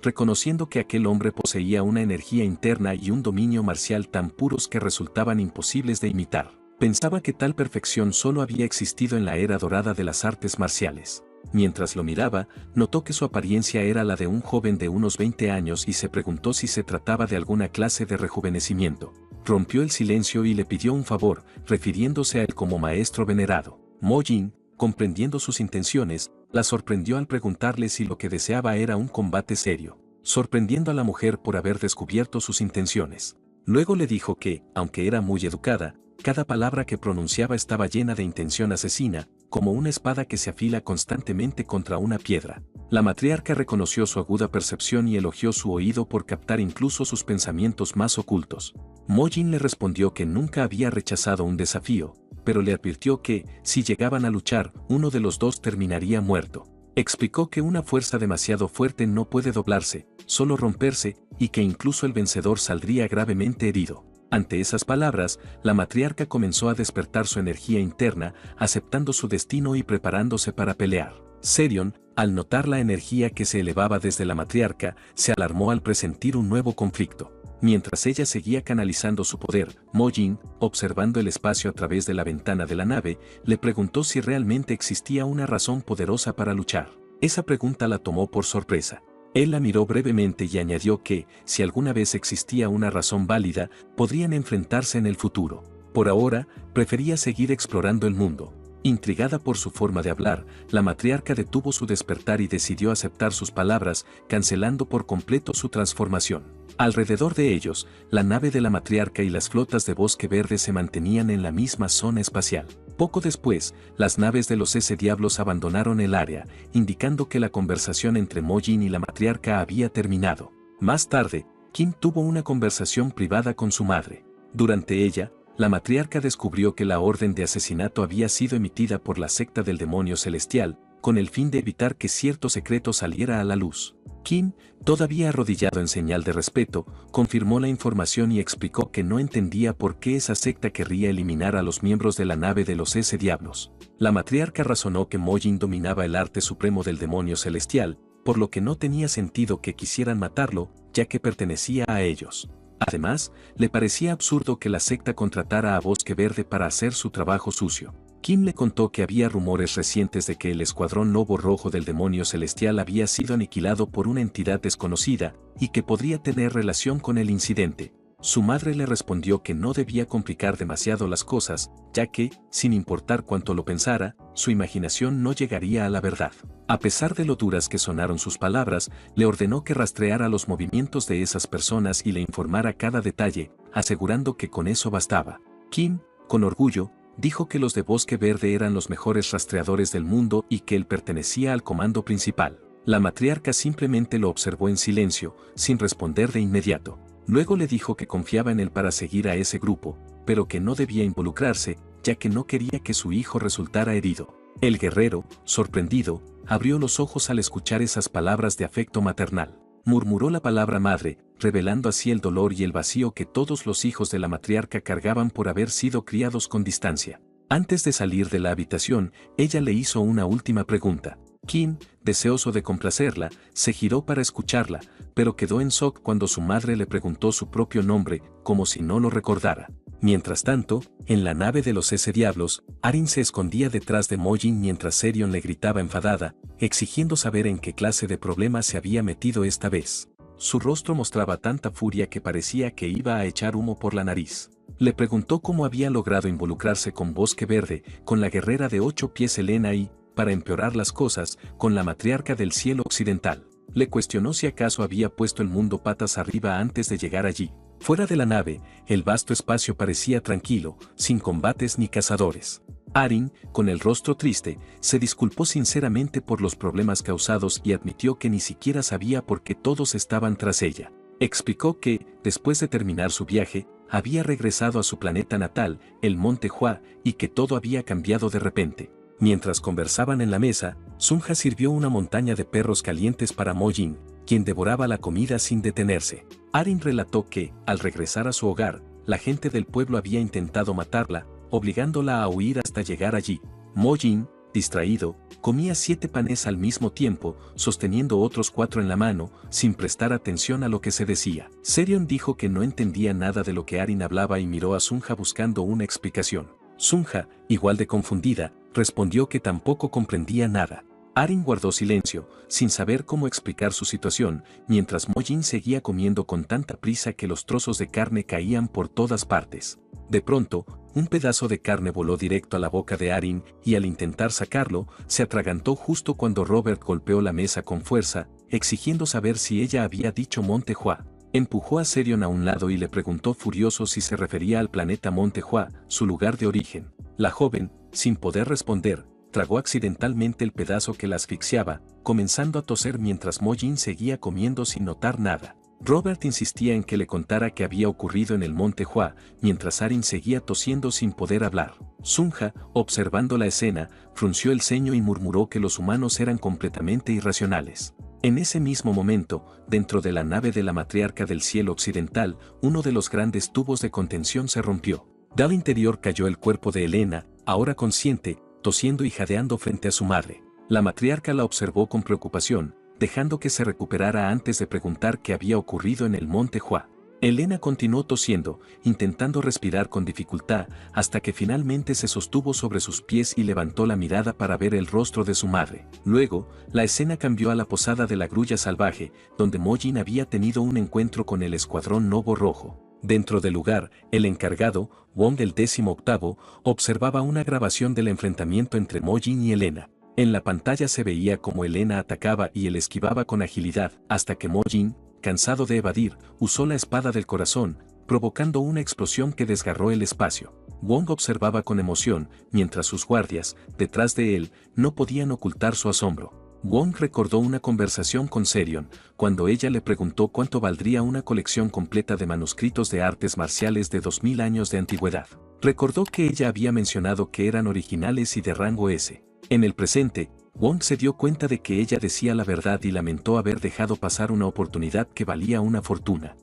reconociendo que aquel hombre poseía una energía interna y un dominio marcial tan puros que resultaban imposibles de imitar. Pensaba que tal perfección solo había existido en la era dorada de las artes marciales. Mientras lo miraba, notó que su apariencia era la de un joven de unos 20 años y se preguntó si se trataba de alguna clase de rejuvenecimiento. Rompió el silencio y le pidió un favor, refiriéndose a él como maestro venerado. Mo Jin, comprendiendo sus intenciones, la sorprendió al preguntarle si lo que deseaba era un combate serio, sorprendiendo a la mujer por haber descubierto sus intenciones. Luego le dijo que, aunque era muy educada, cada palabra que pronunciaba estaba llena de intención asesina, como una espada que se afila constantemente contra una piedra. La matriarca reconoció su aguda percepción y elogió su oído por captar incluso sus pensamientos más ocultos. Mo Jin le respondió que nunca había rechazado un desafío, pero le advirtió que, si llegaban a luchar, uno de los dos terminaría muerto. Explicó que una fuerza demasiado fuerte no puede doblarse, solo romperse, y que incluso el vencedor saldría gravemente herido. Ante esas palabras, la matriarca comenzó a despertar su energía interna, aceptando su destino y preparándose para pelear. Serion, al notar la energía que se elevaba desde la matriarca, se alarmó al presentir un nuevo conflicto. Mientras ella seguía canalizando su poder, Mo Jin, observando el espacio a través de la ventana de la nave, le preguntó si realmente existía una razón poderosa para luchar. Esa pregunta la tomó por sorpresa. Él la miró brevemente y añadió que, si alguna vez existía una razón válida, podrían enfrentarse en el futuro. Por ahora, prefería seguir explorando el mundo. Intrigada por su forma de hablar, la matriarca detuvo su despertar y decidió aceptar sus palabras, cancelando por completo su transformación. Alrededor de ellos, la nave de la matriarca y las flotas de Bosque Verde se mantenían en la misma zona espacial. Poco después, las naves de los S-Diablos abandonaron el área, indicando que la conversación entre Mo Jin y la matriarca había terminado. Más tarde, Kim tuvo una conversación privada con su madre. Durante ella, la matriarca descubrió que la orden de asesinato había sido emitida por la secta del demonio celestial, con el fin de evitar que cierto secreto saliera a la luz. Kim, todavía arrodillado en señal de respeto, confirmó la información y explicó que no entendía por qué esa secta querría eliminar a los miembros de la nave de los S-Diablos. La matriarca razonó que Mo Jin dominaba el arte supremo del demonio celestial, por lo que no tenía sentido que quisieran matarlo, ya que pertenecía a ellos. Además, le parecía absurdo que la secta contratara a Bosque Verde para hacer su trabajo sucio. Kim le contó que había rumores recientes de que el escuadrón lobo rojo del demonio celestial había sido aniquilado por una entidad desconocida y que podría tener relación con el incidente. Su madre le respondió que no debía complicar demasiado las cosas, ya que, sin importar cuánto lo pensara, su imaginación no llegaría a la verdad. A pesar de lo duras que sonaron sus palabras, le ordenó que rastreara los movimientos de esas personas y le informara cada detalle, asegurando que con eso bastaba. Kim, con orgullo, dijo que los de Bosque Verde eran los mejores rastreadores del mundo y que él pertenecía al comando principal. La matriarca simplemente lo observó en silencio, sin responder de inmediato. Luego le dijo que confiaba en él para seguir a ese grupo, pero que no debía involucrarse, ya que no quería que su hijo resultara herido. El guerrero, sorprendido, abrió los ojos al escuchar esas palabras de afecto maternal. Murmuró la palabra madre, revelando así el dolor y el vacío que todos los hijos de la matriarca cargaban por haber sido criados con distancia. Antes de salir de la habitación, ella le hizo una última pregunta. Kim, deseoso de complacerla, se giró para escucharla, pero quedó en shock cuando su madre le preguntó su propio nombre, como si no lo recordara. Mientras tanto, en la nave de los S-Diablos, Arin se escondía detrás de Mo Jin mientras Serion le gritaba enfadada, exigiendo saber en qué clase de problema se había metido esta vez. Su rostro mostraba tanta furia que parecía que iba a echar humo por la nariz. Le preguntó cómo había logrado involucrarse con Bosque Verde, con la guerrera de 8 pies Helena y, para empeorar las cosas, con la matriarca del cielo occidental. Le cuestionó si acaso había puesto el mundo patas arriba antes de llegar allí. Fuera de la nave, el vasto espacio parecía tranquilo, sin combates ni cazadores. Arin, con el rostro triste, se disculpó sinceramente por los problemas causados y admitió que ni siquiera sabía por qué todos estaban tras ella. Explicó que, después de terminar su viaje, había regresado a su planeta natal, el Monte Hua, y que todo había cambiado de repente. Mientras conversaban en la mesa, Sunja sirvió una montaña de perros calientes para Mo Jin, quien devoraba la comida sin detenerse. Arin relató que, al regresar a su hogar, la gente del pueblo había intentado matarla, obligándola a huir hasta llegar allí. Mo Jin, distraído, comía 7 panes al mismo tiempo, sosteniendo otros 4 en la mano, sin prestar atención a lo que se decía. Serion dijo que no entendía nada de lo que Arin hablaba y miró a Sunja buscando una explicación. Sunja, igual de confundida, respondió que tampoco comprendía nada. Arin guardó silencio, sin saber cómo explicar su situación, mientras Mojin seguía comiendo con tanta prisa que los trozos de carne caían por todas partes. De pronto, un pedazo de carne voló directo a la boca de Arin y al intentar sacarlo, se atragantó justo cuando Robert golpeó la mesa con fuerza, exigiendo saber si ella había dicho Monte Hua. Empujó a Serion a un lado y le preguntó furioso si se refería al planeta Monte Hua, su lugar de origen. La joven, sin poder responder, tragó accidentalmente el pedazo que la asfixiaba, comenzando a toser mientras Mojin seguía comiendo sin notar nada. Robert insistía en que le contara qué había ocurrido en el Monte Hua, mientras Arin seguía tosiendo sin poder hablar. Sunja, observando la escena, frunció el ceño y murmuró que los humanos eran completamente irracionales. En ese mismo momento, dentro de la nave de la matriarca del cielo occidental, uno de los grandes tubos de contención se rompió. Del interior cayó el cuerpo de Helena, ahora consciente, tosiendo y jadeando frente a su madre. La matriarca la observó con preocupación, dejando que se recuperara antes de preguntar qué había ocurrido en el Monte Hua. Helena continuó tosiendo, intentando respirar con dificultad, hasta que finalmente se sostuvo sobre sus pies y levantó la mirada para ver el rostro de su madre. Luego, la escena cambió a la posada de la grulla salvaje, donde Mojin había tenido un encuentro con el escuadrón Novo Rojo. Dentro del lugar, el encargado, Wong el 18º, observaba una grabación del enfrentamiento entre Mojin y Helena. En la pantalla se veía cómo Helena atacaba y él esquivaba con agilidad, hasta que Mojin, cansado de evadir, usó la espada del corazón, provocando una explosión que desgarró el espacio. Wong observaba con emoción, mientras sus guardias, detrás de él, no podían ocultar su asombro. Wong recordó una conversación con Serion, cuando ella le preguntó cuánto valdría una colección completa de manuscritos de artes marciales de 2000 años de antigüedad. Recordó que ella había mencionado que eran originales y de rango S. En el presente, Wong se dio cuenta de que ella decía la verdad y lamentó haber dejado pasar una oportunidad que valía una fortuna.